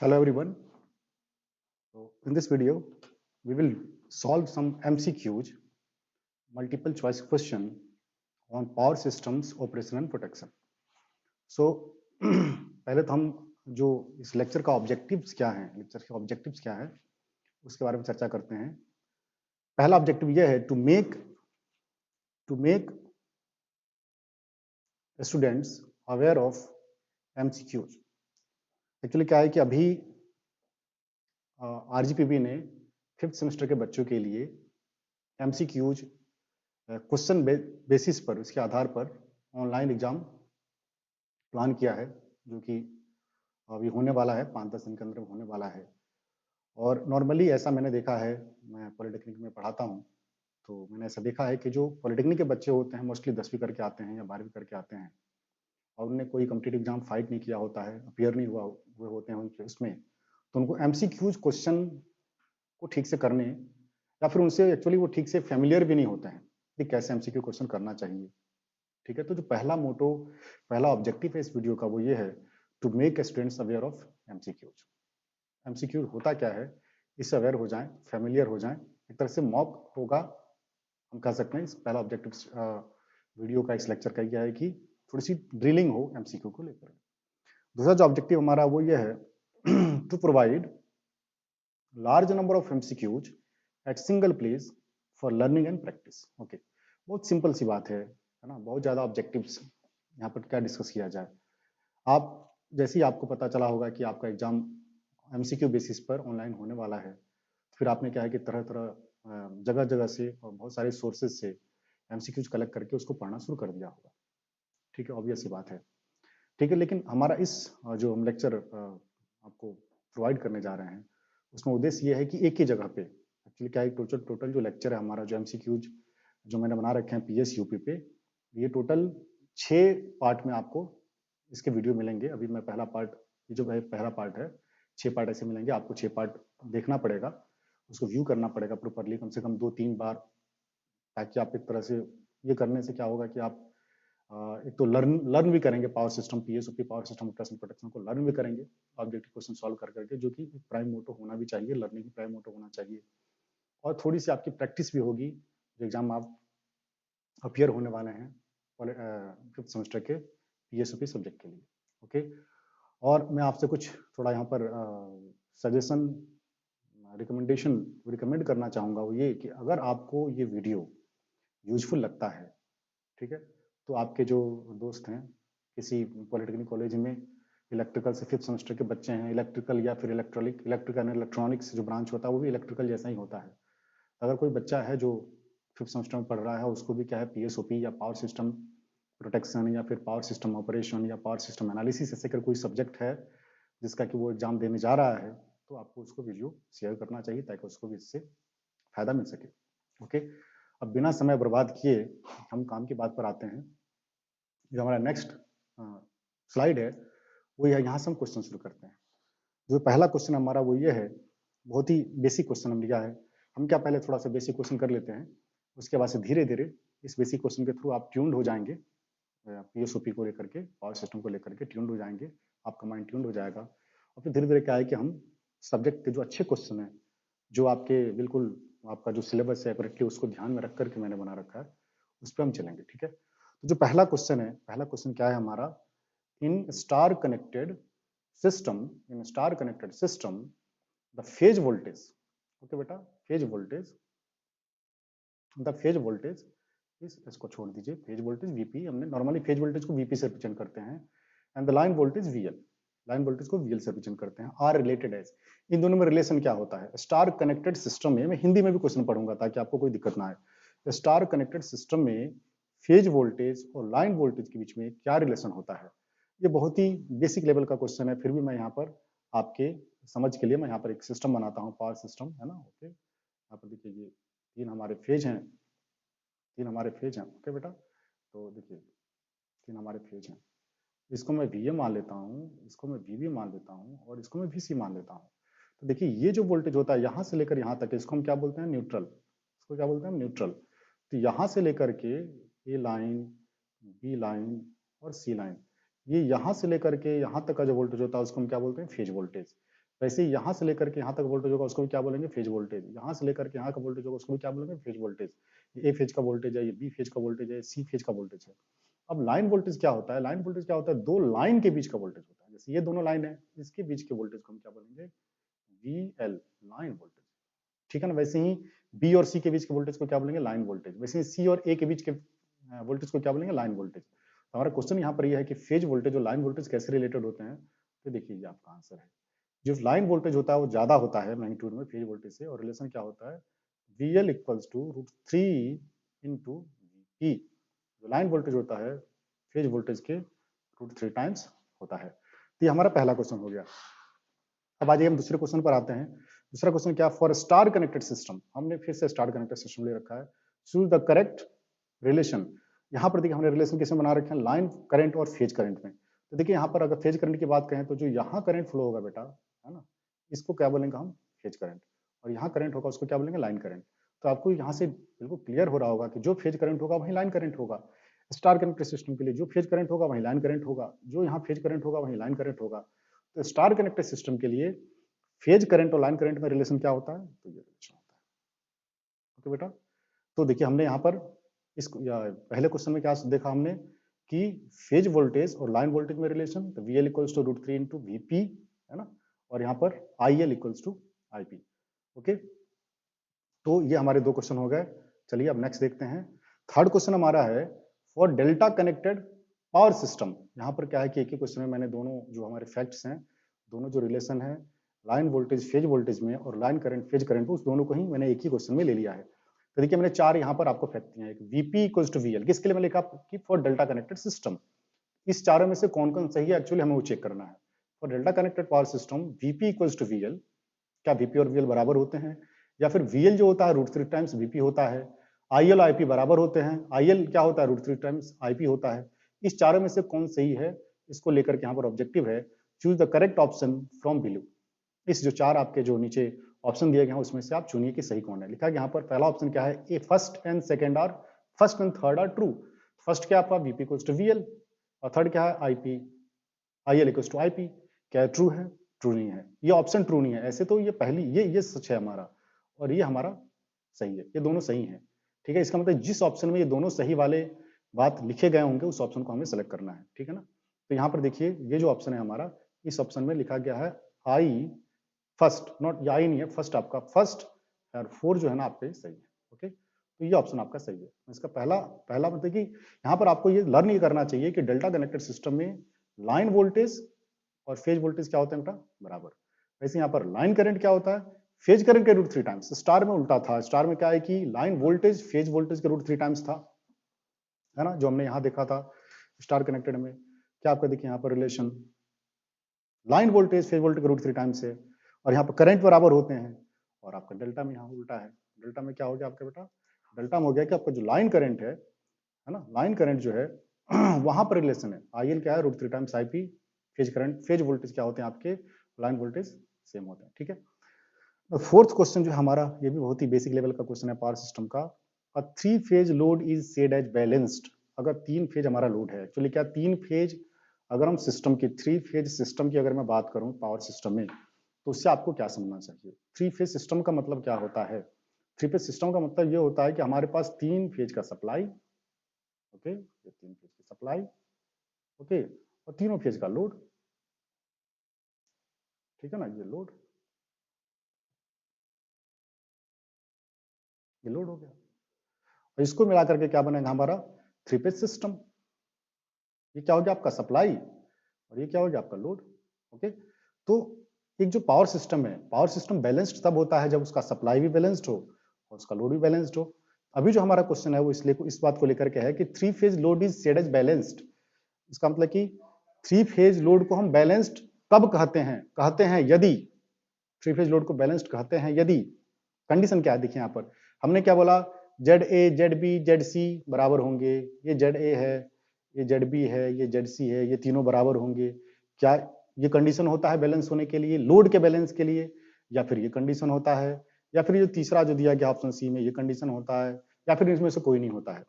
Hello everyone. So in this video, we will solve some MCQs, multiple choice question on power systems operation and protection. So पहले तो हम जो इस lecture का objectives क्या हैं, लेक्चर के ऑब्जेक्टिव्स क्या है, उसके बारे में चर्चा करते हैं। पहला ऑब्जेक्टिव यह है to make students aware of MCQs। Actually क्या है कि अभी RGPB ने 5th सेमेस्टर के बच्चों के लिए MCQs क्वेश्चन बेसिस पर, उसके आधार पर ऑनलाइन एग्जाम प्लान किया है, जो कि अभी होने वाला है, 5-10 दिन के अंदर होने वाला है। और नॉर्मली ऐसा मैंने देखा है, मैं पॉलिटेक्निक में पढ़ाता हूँ, तो मैंने ऐसा देखा है कि जो पॉलिटेक्निक के बच्चे होते हैं मोस्टली 10वीं करके आते हैं या 12वीं करके आते हैं और उन्होंने कोई कम्पिटिटिव एग्जाम फाइट नहीं किया होता है, अपियर नहीं हुए होते हैं उनके इसमें, तो उनको MCQs क्वेश्चन को ठीक से करने या फिर उनसे एक्चुअली वो ठीक से फेमिलियर भी नहीं होते हैं कि कैसे MCQ क्वेश्चन करना चाहिए। ठीक है, तो जो पहला ऑब्जेक्टिव है इस वीडियो का वो ये है to make students aware of MCQs। MCQ होता क्या है, इससे अवेयर हो जाएं, फेमिलियर हो जाएं, एक तरह से मॉक होगा, हम कह सकते हैं। इस पहला ऑब्जेक्टिव वीडियो का, इस लेक्चर का यह है कि थोड़ी सी ड्रिलिंग हो MCQ को लेकर। दूसरा जो ऑब्जेक्टिव हमारा वो ये है to provide large number of MCQs at single place for learning and practice. Okay, बहुत सिंपल सी बात है ना, बहुत ज्यादा ऑब्जेक्टिव्स यहाँ पर क्या डिस्कस किया जाए। आप जैसे ही आपको पता चला होगा कि आपका एग्जाम MCQ बेसिस पर ऑनलाइन होने वाला है, फिर आपने क्या है कि तरह तरह जगह जगह से और बहुत सारे सोर्सेज से MCQs कलेक्ट करके उसको पढ़ना शुरू कर दिया होगा। ठीक है, ऑब्वियस सी बात है। ठीक है, लेकिन हमारा इस जो हम लेक्चर आपको प्रोवाइड करने जा रहे हैं, उसमें उद्देश्य ये है कि एक ही जगह पे एक्चुअली क्या है, टोटल जो लेक्चर है हमारा, जो MCQs जो मैंने बना रखे हैं PS UP पे, ये टोटल 6 पार्ट में आपको इसके वीडियो मिलेंगे। अभी मैं पहला पार्ट, ये जो है पहला पार्ट है, 6 पार्ट ऐसे मिलेंगे आपको। 6 पार्ट देखना पड़ेगा, उसको व्यू करना पड़ेगा प्रॉपरली, कम से कम 2-3 बार, ताकि आप एक तरह से, ये करने से क्या होगा कि आप एक तो लर्न भी करेंगे power system, PSOP power system operation protection को लर्न भी करेंगे ऑब्जेक्टिव क्वेश्चन सॉल्व कर करके, जो कि प्राइम मोटो होना भी चाहिए, लर्निंग की प्राइम मोटो होना चाहिए। और थोड़ी सी आपकी प्रैक्टिस भी होगी, जो एग्जाम आप अपियर होने वाले हैं 5th सेमेस्टर के PSOP सब्जेक्ट के लिए। ओके, और मैं आपसे कुछ थोड़ा यहाँ पर सजेशन, रिकमेंडेशन रिकमेंड करना चाहूँगा, वो ये कि अगर आपको ये वीडियो यूजफुल लगता है, ठीक है, तो आपके जो दोस्त हैं किसी पॉलिटेक्निक कॉलेज में, इलेक्ट्रिकल से 5th सेमेस्टर के बच्चे हैं, इलेक्ट्रिकल या फिर इलेक्ट्रिकल एंड इलेक्ट्रॉनिक्स जो ब्रांच होता है वो भी इलेक्ट्रिकल जैसा ही होता है। अगर कोई बच्चा है जो 5th सेमेस्टर में पढ़ रहा है, उसको भी क्या है PSOP या पावर सिस्टम प्रोटेक्शन या फिर पावर सिस्टम ऑपरेशन या पावर सिस्टम एनालिसिस ऐसे कर कोई सब्जेक्ट है जिसका कि वो एग्जाम देने जा रहा है, तो आपको उसको वीडियो शेयर करना चाहिए ताकि उसको भी इससे फायदा मिल सके। ओके, अब बिना समय बर्बाद किए हम काम की बात पर आते हैं। जो हमारा नेक्स्ट स्लाइड है वो यह, यहाँ से हम क्वेश्चन शुरू करते हैं। जो पहला क्वेश्चन हमारा वो ये है, बहुत ही बेसिक क्वेश्चन हम लिया है। हम क्या पहले थोड़ा सा बेसिक क्वेश्चन कर लेते हैं, उसके बाद से धीरे धीरे इस बेसिक क्वेश्चन के थ्रू आप ट्यून्ड हो जाएंगे, PSOP को लेकर के, पावर सिस्टम को लेकर के ट्यून्ड हो जाएंगे, आपका माइंड ट्यून्ड हो जाएगा। और फिर धीरे धीरे क्या है कि हम सब्जेक्ट के जो अच्छे क्वेश्चन है, जो आपके बिल्कुल आपका जो सिलेबस है करेक्टली उसको ध्यान में रख करके मैंने बना रखा है, उस पर हम चलेंगे। ठीक है, तो जो पहला क्वेश्चन है, पहला क्वेश्चन क्या है हमारा, in star connected system, the phase voltage, okay बेटा, phase voltage, the phase voltage इसको छोड़ दीजिए, फेज वोल्टेज VP, हमने नॉर्मली फेज वोल्टेज को VP से रिप्रेजेंट करते हैं, and the line voltage VL, line voltage को VL से रिप्रेजेंट करते हैं, आर रिलेटेड एज। इन दोनों में रिलेशन क्या होता है स्टार कनेक्टेड सिस्टम में, मैं हिंदी में भी क्वेश्चन पढ़ूंगा ताकि आपको कोई दिक्कत ना आए। स्टार कनेक्टेड सिस्टम में फेज वोल्टेज और लाइन वोल्टेज के बीच में क्या रिलेशन होता है, ये बहुत ही बेसिक लेवल का क्वेश्चन है, फिर भी मैं यहाँ पर आपके समझ के लिए मैं यहाँ पर एक सिस्टम बनाता हूँ, पावर सिस्टम है ना। ओके, यहाँ पर देखिए ये 3 हमारे फेज हैं, 3 हमारे फेज हैं। ओके बेटा, तो देखिए 3 हमारे फेज हैं, इसको मैं VA मान लेता हूँ, इसको मैं VB मान लेता हूँ और इसको मैं VC मान लेता हूँ। तो देखिए ये जो वोल्टेज होता है यहाँ से लेकर यहाँ तक, इसको हम क्या बोलते हैं, न्यूट्रल, इसको क्या बोलते हैं, न्यूट्रल। तो यहाँ से लेकर के A लाइन, B लाइन और C लाइन, ये यहाँ से लेकर के यहाँ तक का जो वोल्टेज होता है उसको हम क्या बोलते हैं, फेज वोल्टेज। वैसे ही यहाँ से लेकर के यहाँ तक वोल्टेज होगा उसको भी क्या बोलेंगे, फेज वोल्टेज। यहाँ से लेकर के यहाँ का वोल्टेज होगा उसको भी क्या बोलेंगे, फेज वोल्टेज। ये ए फेज का वोल्टेज है, ये बी फेज का वोल्टेज है, सी फेज का वोल्टेज है। अब लाइन वोल्टेज क्या होता है, लाइन वोल्टेज क्या होता है, दो लाइन के बीच का वोल्टेज होता है। जैसे ये दोनों लाइन है, इसके बीच के वोल्टेज को हम क्या बोलेंगे, वी एल, लाइन वोल्टेज। ठीक है ना। वैसे ही बी और सी के बीच के वोल्टेज को क्या बोलेंगे, लाइन वोल्टेज। वैसे ही सी और ए के बीच के वोल्टेज को क्या बोलेंगे, लाइन वोल्टेज। तो हमारा क्वेश्चन यहाँ पर यह है कि फेज वोल्टेज और लाइन वोल्टेज कैसे रिलेटेड होते हैं। तो देखिए ये आपका आंसर है। जो लाइन वोल्टेज होता है वो ज्यादा होता है मैग्नीट्यूड में फेज वोल्टेज से, और रिलेशन क्या होता है, V L equals to √3 into V. जो लाइन वोल्टेज होता है फेज वोल्टेज के √3 टाइम्स होता है। तो ये हमारा पहला क्वेश्चन हो गया। अब आइए हम दूसरे क्वेश्चन पर आते हैं। दूसरा क्वेश्चन क्या, फॉर स्टार कनेक्टेड सिस्टम, हमने फिर से स्टार कनेक्टेड सिस्टम ले रखा है। Choose the correct relation. यहाँ पर देखिए हमने रिलेशन किसमें बना रखे हैं, लाइन करंट और फेज करंट में। तो देखिए यहाँ पर अगर फेज करंट की बात करें तो जो यहाँ करंट फ्लो होगा बेटा, है ना, इसको क्या बोलेंगे हम, फेज करंट। और यहाँ करंट होगा उसको क्या बोलेंगे, लाइन करंट। तो आपको यहाँ से बिल्कुल क्लियर हो रहा होगा कि जो फेज करंट होगा वही लाइन करंट होगा। स्टार कनेक्टेड सिस्टम के लिए जो फेज करंट होगा वही लाइन करंट होगा, जो यहाँ फेज करंट होगा वही लाइन करंट होगा। तो स्टार कनेक्टेड सिस्टम के लिए फेज करंट और लाइन करंट में रिलेशन क्या होता है, तो ये रिलेशन होता है। ओके बेटा। तो देखिए हमने यहाँ पर इस पहले क्वेश्चन में क्या देखा हमने कि फेज वोल्टेज और लाइन वोल्टेज में रिलेशन, तो V L equals to √3 into V P, है ना, और यहाँ पर I L equals to I P. Okay, तो ये हमारे दो क्वेश्चन हो गए। चलिए अब नेक्स्ट देखते हैं। थर्ड क्वेश्चन हमारा है for delta connected power system. यहाँ पर क्या है कि एक ही क्वेश्चन में मैंने दोनों जो हमारे फैक्ट्स हैं, दोनों जो रिलेशन है लाइन वोल्टेज फेज वोल्टेज में और लाइन करंट फेज करंट, उस दोनों को ही मैंने एक ही क्वेश्चन में ले लिया है। तो देखिए मैंने चार यहाँ पर आपको फैक्ट दिए हैं। एक वीपी इक्वल्स टू वीएल, किसके लिए मैं लिखा कि फॉर डेल्टा कनेक्टेड सिस्टम। इस चारों में से कौन कौन सही है एक्चुअली हमें वो चेक करना है। For delta connected power system V P equals to V L, क्या वीपी और वीएल बराबर होते हैं, या फिर वीएल जो होता है √3 टाइम्स वीपी होता है, आईएल आईपी बराबर होते हैं, आईएल क्या होता है √3 टाइम्स आईपी होता है। इस चारों में से कौन सही है, इसको लेकर के यहाँ पर ऑब्जेक्टिव है choose the correct option from below. इस जो चार आपके जो नीचे ऑप्शन दिए गए हैं उसमें से आप चुनिए कि सही कौन है। लिखा है यहाँ पर पहला ऑप्शन क्या है, A first and second are, first and third are true. First क्या आपका वीपी इक्वल्स टू वीएल, और थर्ड क्या है IP, IL equals to IP. क्या ट्रू है, ट्रू नहीं है, ये ऑप्शन ट्रू नहीं है। ऐसे तो ये पहली ये सच है हमारा, और ये हमारा सही है, ये दोनों सही है। ठीक है, इसका मतलब जिस ऑप्शन में ये दोनों सही वाले बात लिखे गए होंगे उस ऑप्शन को हमें सेलेक्ट करना है। ठीक है ना। तो यहाँ पर देखिए ये जो ऑप्शन है हमारा, इस ऑप्शन में लिखा गया है आई फर्स्ट, नॉट या ही नहीं है, फर्स्ट आपका फर्स्ट और 4 जो है ना आपका सही है। ओके, तो ये ऑप्शन आपका सही है। इसका पहला पहला मतलब कि यहाँ पर आपको ये लर्न ये करना चाहिए कि डेल्टा कनेक्टेड सिस्टम में लाइन वोल्टेज और फेज वोल्टेज क्या होता है बेटा, बराबर। वैसे यहाँ पर लाइन करंट क्या होता है, फेज करंट के √3 टाइम्स। स्टार में उल्टा था, स्टार में क्या है कि लाइन वोल्टेज फेज वोल्टेज के √3 टाइम्स था, है ना, जो हमने यहाँ देखा था स्टार कनेक्टेड में। क्या आपका देखिए यहाँ पर relation line voltage phase voltage के √3 टाइम्स है, और यहाँ पर करंट बराबर होते हैं। और आपका डेल्टा में यहाँ उल्टा है। डेल्टा में क्या हो गया आपका बेटा, डेल्टा में हो गया कि आपका जो लाइन करंट है ना, लाइन करंट जो है वहां पर रिलेशन है आईएल क्या है √3 times IP, phase current phase voltage क्या होते हैं आपके, लाइन वोल्टेज सेम होते हैं। ठीक है। फोर्थ क्वेश्चन जो हमारा, ये भी बहुत ही बेसिक लेवल का क्वेश्चन है पावर सिस्टम का। A 3 phase load is said as balanced. अगर 3 फेज हमारा लोड है, एक्चुअली क्या 3 फेज, अगर हम सिस्टम की 3 फेज सिस्टम की अगर मैं बात करूं पावर सिस्टम में, तो उससे आपको क्या समझना चाहिए। 3 फेज सिस्टम का मतलब क्या होता है, 3 फेज सिस्टम का मतलब ये होता है कि हमारे पास 3 फेज का सप्लाई, ओके, ये 3 फेज की सप्लाई, ओके, और तीनों फेज का लोड। ठीक है ना, ये लोड, ये लोड हो गया, और इसको मिला करके क्या बनेगा हमारा 3 फेज सिस्टम। ये क्या हो गया आपका सप्लाई, और ये क्या हो गया आपका लोड। ओके, तो एक जो पावर सिस्टम है, पावर सिस्टम बैलेंस्ड तब होता है जब उसका सप्लाई भी बैलेंस्ड हो और उसका लोड भी बैलेंस्ड हो। अभी जो हमारा क्वेश्चन है वो इसलिए इस बात को लेकर के है कि 3 phase load is said as balanced. इसका मतलब कि 3 फेज लोड को हम बैलेंस्ड कब कहते हैं, कहते हैं यदि 3 फेज लोड को बैलेंस्ड कहते हैं यदि, कंडीशन क्या है देखिए यहाँ पर हमने क्या बोला, Z A Z B Z C बराबर होंगे। ये जेड ए है, ये जेड बी है, ये जेड सी है, ये तीनों बराबर होंगे। क्या ये कंडीशन होता है बैलेंस होने के लिए, लोड के बैलेंस के लिए, या फिर ये कंडीशन होता है, या फिर ये तीसरा जो दिया गया ऑप्शन सी में ये कंडीशन होता है, या फिर इसमें से कोई नहीं होता है।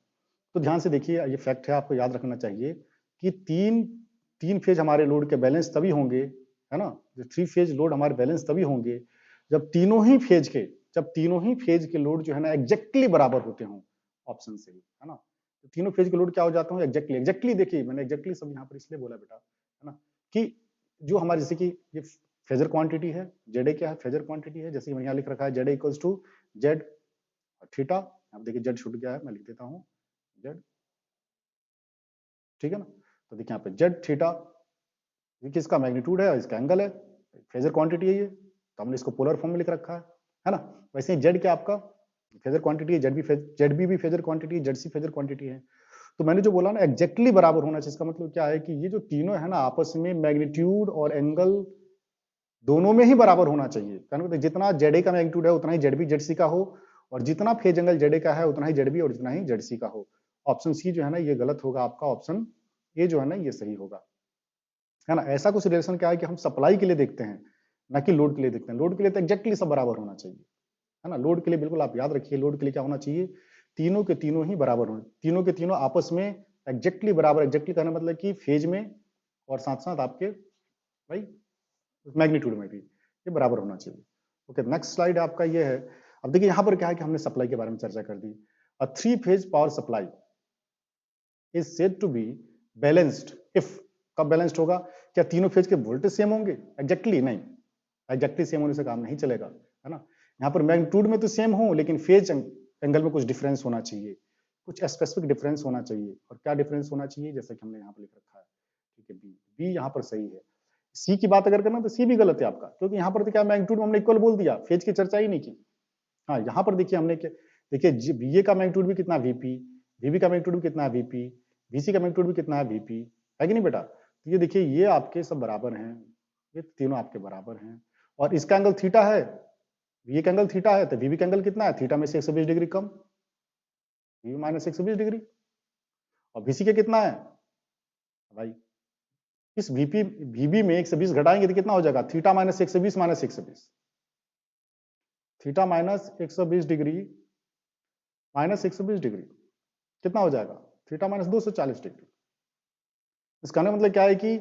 तो ध्यान से देखिए ये फैक्ट है, आपको याद रखना चाहिए कि तीन फेज हमारे लोड के बैलेंस तभी होंगे है ना। जो 3 फेज लोड हमारे बैलेंस तभी होंगे जब तीनों ही फेज के लोड जो है ना एग्जैक्टली बराबर होते हों, ऑप्शन सही है ना। तो तीनों फेज के लोड क्या हो जाते हैं एग्जैक्टली देखिए मैंने एग्जैक्टली सब यहाँ पर इसलिए बोला बेटा है ना कि जो हमारे जैसे कि ये फेजर क्वांटिटी है, जेड क्या है फेजर क्वांटिटी है, जैसे मैंने यहाँ लिख रखा है Z equals to Z theta. अब देखिए जेड छूट गया है, मैं लिख देता हूँ जेड, ठीक है ना। तो देखिए यहाँ पे जेड थीटा ये किसका मैग्नीट्यूड है, इसका एंगल है, फेजर क्वांटिटी है ये, तो हमने इसको पोलर फॉर्म में लिख रखा है ना। वैसे ही जेड क्या आपका फेजर क्वांटिटी है, जेड भी फेजर क्वांटिटी है, जेड सी फेजर क्वांटिटी है। तो मैंने जो बोला ना एग्जैक्टली बराबर होना चाहिए, इसका मतलब क्या है कि ये जो तीनों है ना आपस में मैग्नीट्यूड और एंगल दोनों में ही बराबर होना चाहिए। कहने मतलब जितना जेड का मैग्नीट्यूड है उतना ही जेड बी जेड सी का हो, और जितना फेज एंगल जेड का है उतना ही जेड बी और जितना ही जेड सी का हो। ऑप्शन सी जो है ना ये गलत होगा आपका, ऑप्शन ए जो है ना ये सही होगा, है ना। ऐसा कुछ रिलेशन क्या है कि हम सप्लाई के लिए देखते हैं ना कि लोड के लिए देखते हैं। लोड के लिए तो एग्जैक्टली सब बराबर होना चाहिए, है ना। लोड के लिए बिल्कुल आप याद रखिए, लोड के लिए क्या होना चाहिए, तीनों के तीनों ही बराबर होने, तीनों के तीनों आपस में एग्जैक्टली बराबर। एग्जैक्टली कहने मतलब कि फेज में और साथ साथ आपके भाई मैग्नीट्यूड में भी ये बराबर होना चाहिए। ओके नेक्स्ट स्लाइड आपका ये है। अब देखिए यहाँ पर क्या है कि हमने सप्लाई के बारे में चर्चा कर दी। A 3 phase power supply is said to be balanced if, कब बैलेंस्ड होगा, क्या तीनों फेज के वोल्टेज सेम होंगे, एग्जैक्टली नहीं, एग्जैक्टली सेम होने से काम नहीं चलेगा, है ना। यहाँ पर मैग्नीट्यूड में तो सेम हो लेकिन फेज एंगल में कुछ डिफरेंस होना चाहिए, कुछ स्पेसिफिक डिफरेंस होना चाहिए। और क्या डिफरेंस होना चाहिए, जैसे कि हमने यहाँ पर लिख रखा है, ठीक है बी, बी यहाँ पर सही है। सी की बात अगर करना तो सी भी गलत है आपका, क्योंकि यहाँ पर तो क्या मैग्नीट्यूड में हमने इक्वल बोल दिया, फेज की चर्चा ही नहीं की। हाँ यहाँ पर देखिए हमने क्या, देखिए बीए का मैग्नीट्यूड भी कितना वीपी, वीबी का मैग्नीट्यूड भी कितना है वीपी, वीसी का मैग्नीट्यूड भी कितना है वीपी, है कि नहीं बेटा। तो ये देखिए ये आपके सब बराबर हैं, ये तीनों आपके बराबर हैं, और इसका एंगल थीटा है, वीए का एंगल थीटा है, तो वीबी का एंगल कितना है, थीटा में से 120 डिग्री कम, वीबी माइनस 120 डिग्री। और वीसी का कितना है भाई, इस वीपी वीबी में 120 घटाएंगे तो कितना हो जाएगा, theta minus 120 minus 120, theta minus 120 degree minus 120 degree कितना हो जाएगा, थीटा माइनस 240 डिग्री। इसका मतलब क्या है कि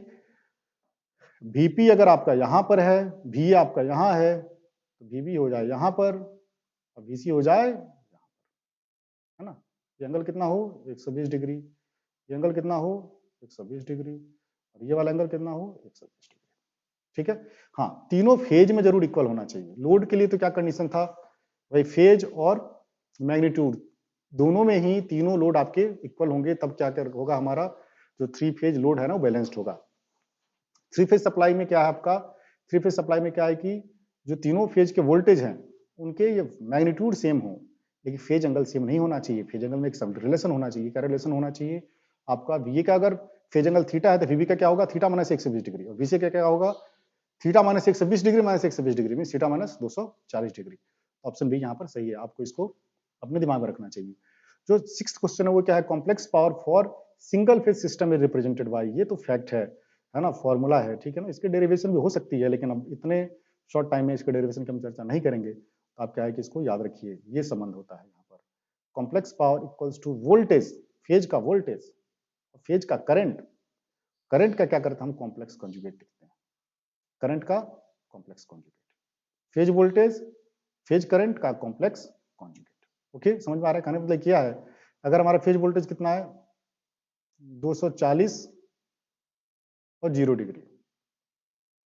वीपी अगर आपका यहां पर है, वी आपका यहां है, तो वीबी हो जाए यहां पर और वीसी हो जाए यहाँ पर, है ना। ये एंगल कितना हो 120 डिग्री, ये एंगल कितना हो 120 डिग्री, और ये वाला एंगल कितना हो 120 डिग्री, ठीक है। हाँ तीनों फेज में जरूर इक्वल होना चाहिए। लोड के लिए तो क्या कंडीशन था भाई, फेज और मैग्नीट्यूड दोनों में ही तीनों लोड आपके इक्वल होंगे, तब क्या होगा हमारा जो 3 फेज लोड है ना वो बैलेंस्ड होगा। 3 फेज सप्लाई में क्या है आपका, 3 फेज सप्लाई में क्या है कि जो तीनों फेज के वोल्टेज हैं उनके ये मैग्नीट्यूड सेम हो, लेकिन फेज एंगल सेम नहीं होना चाहिए। फेज एंगल में एक सब रिलेशन होना चाहिए। क्या रिलेशन होना चाहिए आपका, वीए का अगर फेज एंगल थीटा है तो वीबी का क्या होगा, थीटा माइनस 120 डिग्री, और वीसी का क्या होगा, theta minus 120 degree minus 120 degree में theta minus 240 degree. Option B यहाँ पर सही है, आपको इसको अपने दिमाग में रखना चाहिए। जो 6th क्वेश्चन है वो क्या है, complex power for single phase system is represented by, ये तो फैक्ट है ना, फॉर्मूला है, ठीक है ना। इसके डेरिवेशन भी हो सकती है, लेकिन अब इतने शॉर्ट टाइम में इसके डेरिवेशन की हम चर्चा नहीं करेंगे। तो आप क्या है कि इसको याद रखिए, ये संबंध होता है यहाँ पर, complex power equals to voltage, phase का वोल्टेज, फेज का करंट, करंट का क्या करते हैं हम कॉम्प्लेक्स कॉन्जुगेट लिखते हैं, करंट का complex conjugate, phase voltage phase current का कॉम्प्लेक्स कॉन्जुगेट। ओके समझ में आ रहा है, कहने मतलब क्या है, अगर हमारा फेज वोल्टेज कितना है 240 और 0 डिग्री,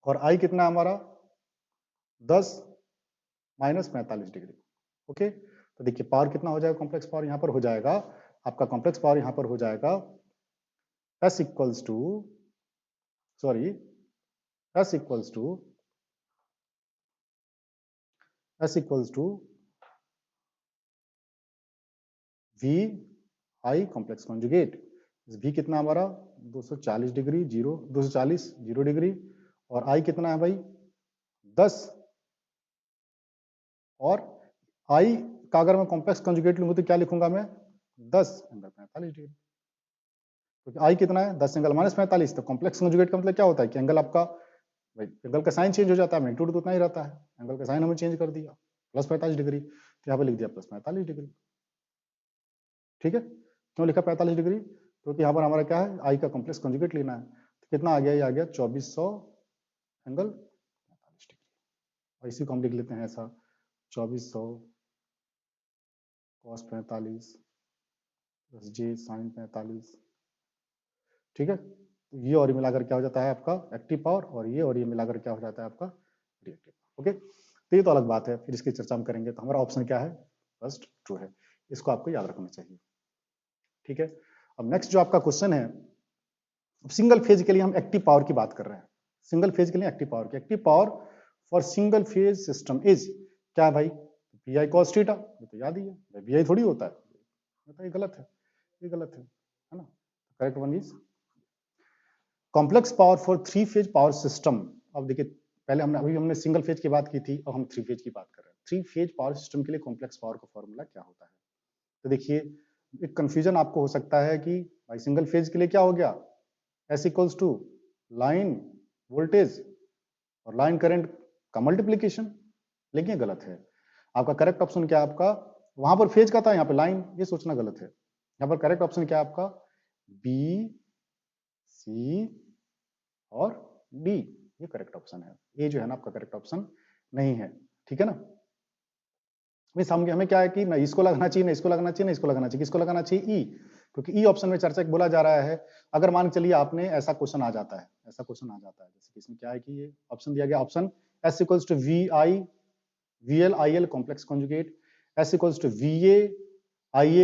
और आई कितना है हमारा 10 माइनस 45 डिग्री, ओके। तो देखिए पावर कितना हो जाएगा, कॉम्प्लेक्स पावर यहाँ पर हो जाएगा आपका, कॉम्प्लेक्स पावर यहाँ पर हो जाएगा S equals to, sorry S equals to V I complex conjugate. V कितना हमारा 240 डिग्री, 240 0 डिग्री, और आई कितना है भाई 10, और आई का अगर मैं कॉम्प्लेक्स कॉन्जुगेट लूंगा तो क्या लिखूंगा मैं 10 एंगल 45 डिग्री, क्योंकि आई कितना है 10 एंगल माइनस 45। तो कॉम्प्लेक्स कॉन्जुगेट का मतलब क्या होता है कि एंगल आपका भाई, एंगल का साइन चेंज हो जाता है, मैग्नीट्यूड तो उतना ही रहता है, एंगल का साइन हमने चेंज कर दिया, प्लस 45 डिग्री, तो यहाँ पे लिख दिया प्लस 45 डिग्री, ठीक है। क्यों लिखा 45 डिग्री, क्योंकि यहाँ पर हमारा क्या है आई का कॉम्प्लेक्स कॉन्जुगेट लेना है। तो कितना आ गया, ये आ गया 2400 एंगल 45 डिग्री। और इसी को हम लिख लेते हैं ऐसा 2400 cos 45 प्लस जे साइन 45। ठीक है, तो ये और ये मिलाकर क्या हो जाता है आपका एक्टिव पावर, और ये मिलाकर क्या हो जाता है आपका रिएक्टिव पावर। ओके, तो ये तो अलग बात है, फिर इसकी चर्चा हम करेंगे। तो हमारा ऑप्शन क्या है, फर्स्ट ट्रू है, इसको आपको याद रखना चाहिए। ठीक है, अब नेक्स्ट जो आपका क्वेश्चन है, सिंगल फेज के लिए हम एक्टिव पावर की बात कर रहे हैं। सिंगल फेज के लिए एक्टिव पावर की, active power for single phase system is क्या है भाई, पी आई कॉस थीटा। ये तो याद ही है, वी आई थोड़ी होता है, तो ये गलत है, ये गलत है ना। Correct one is complex power for three phase power system. अब देखिए, पहले हमने सिंगल फेज की बात की थी, अब हम थ्री फेज की बात कर रहे हैं। थ्री फेज पावर सिस्टम के लिए कॉम्प्लेक्स पावर का फॉर्मूला क्या होता है। तो देखिए, एक कंफ्यूजन आपको हो सकता है कि भाई सिंगल फेज के लिए क्या हो गया, S equals to line voltage और लाइन करंट का मल्टीप्लीकेशन, लेकिन गलत है। आपका करेक्ट ऑप्शन क्या है, आपका वहां पर फेज का था, यहाँ पे लाइन, ये सोचना गलत है। यहाँ पर करेक्ट ऑप्शन क्या है आपका, बी सी और डी, ये करेक्ट ऑप्शन है। ये जो है ना आपका करेक्ट ऑप्शन नहीं है। ठीक है ना, हमें क्या है कि ना इसको लगाना चाहिए, ना इसको लगाना चाहिए, ना इसको लगाना चाहिए, किसको लगाना चाहिए, ई, क्योंकि ई ऑप्शन में चर्चा बोला जा रहा है। अगर मान के चलिए आपने ऐसा क्वेश्चन आ जाता है, ऐसा क्वेश्चन आ जाता है, जैसे कि इसमें क्या है कि ये ऑप्शन दिया गया, option S equals to V I V L I L complex conjugate, S equals to V A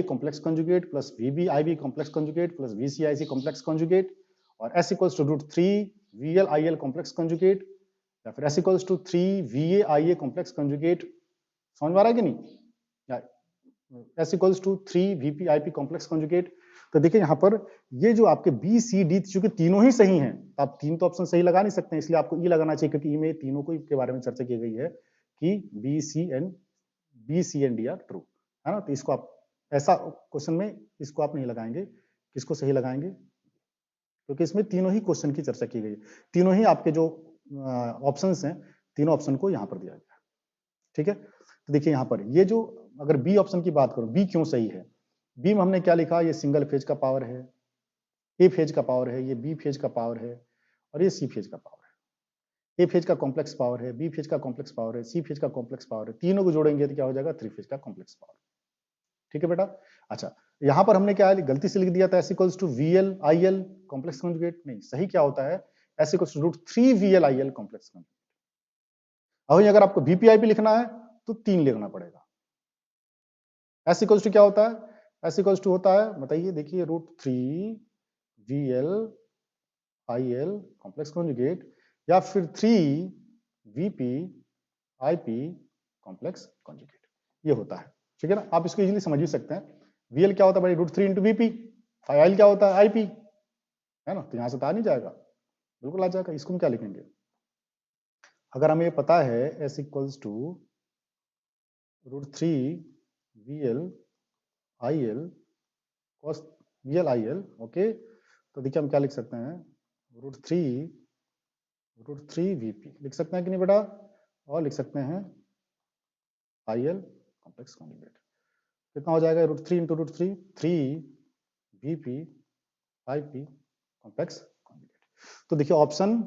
complex conjugate plus V B I B complex conjugate plus V C I C complex conjugate, और S equals to root three V L I L complex conjugate, या फिर S equals to three V A I A complex conjugate. समझ में आ रहा है कि नहीं, S equals to three V P I P complex conjugate. तो देखिए यहाँ पर ये जो आपके बी सी डी, चूंकि तीनों ही सही हैं, तो आप तीन तो ऑप्शन सही लगा नहीं सकते हैं, इसलिए आपको ई लगाना चाहिए, क्योंकि ई में तीनों को के बारे में चर्चा की गई है कि B C and D are true, है ना। तो इसको आप ऐसा क्वेश्चन में इसको आप नहीं लगाएंगे, किसको सही लगाएंगे, क्योंकि इसमें तीनों ही क्वेश्चन की चर्चा की गई है, तीनों ही आपके जो ऑप्शन हैं, तीनों ऑप्शन को यहाँ पर दिया गया है। ठीक है, तो देखिए यहाँ पर ये जो, अगर बी ऑप्शन की बात करूं, बी क्यों सही है, बी में हमने क्या लिखा, ये सिंगल फेज का पावर है, ए फेज का पावर है, ये बी फेज का पावर है, और ये सी फेज का पावर है। ए फेज का कॉम्प्लेक्स पावर है, बी फेज का कॉम्प्लेक्स पावर है, सी फेज का कॉम्प्लेक्स पावर है, तीनों को जोड़ेंगे तो क्या हो जाएगा, थ्री फेज का कॉम्प्लेक्स पावर। ठीक है बेटा, अच्छा यहाँ पर हमने क्या गलती से लिख दिया था, S equals to V L I L complex conjugate, नहीं, सही क्या होता है, S equals to root three V L I L complex conjugate. अब अगर आपको वीपीआईपी लिखना है तो तीन लिखना पड़ेगा। एस इक्वल्स टू क्या होता है, एस इक्वल्स टू होता है, बताइए, देखिए, root three V L I L complex conjugate, या फिर three V P I P complex conjugate, ये होता है। ठीक है ना, आप इसको इजीली समझ भी सकते हैं। वीएल क्या होता है भाई, रूट थ्री इंटू वीपी, आई क्या होता है, आईपी, है ना, तो यहां से तो आ नहीं जाएगा, बिल्कुल आ जाएगा। इसको हम क्या लिखेंगे, अगर हमें पता है S equals to root three V L I L cos V L I L, okay, तो देखिए हम क्या लिख सकते हैं, रूट थ्री वीपी लिख सकते हैं कि नहीं बेटा, और लिख सकते हैं आई एल कॉम्प्लेक्स कॉन्जुगेट, कितना हो जाएगा, root three into root three, three V P I P complex conjugate. तो देखिए ऑप्शन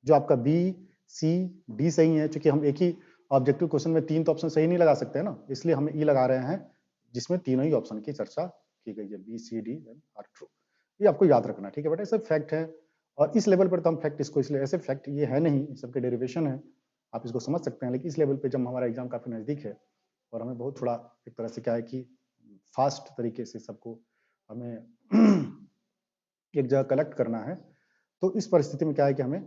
जो आपका बी सी डी सही है, क्योंकि हम एक ही ऑब्जेक्टिव क्वेश्चन में तीन तो ऑप्शन सही नहीं लगा सकते हैं ना, इसलिए हम ई लगा रहे हैं जिसमें तीनों ही ऑप्शन की चर्चा की गई है, B C D and are true. ये आपको याद रखना, ठीक है बेटा, सब फैक्ट है, और इस लेवल पर तो हम फैक्ट इसको इसलिए ऐसे फैक्ट ये है नहीं, सबके डेरिवेशन है, आप इसको समझ सकते हैं, लेकिन इस लेवल पे जब हमारा एग्जाम काफी नजदीक है और हमें बहुत थोड़ा एक तरह से क्या है कि फास्ट तरीके से सबको हमें एक जगह कलेक्ट करना है, तो इस परिस्थिति में क्या है कि हमें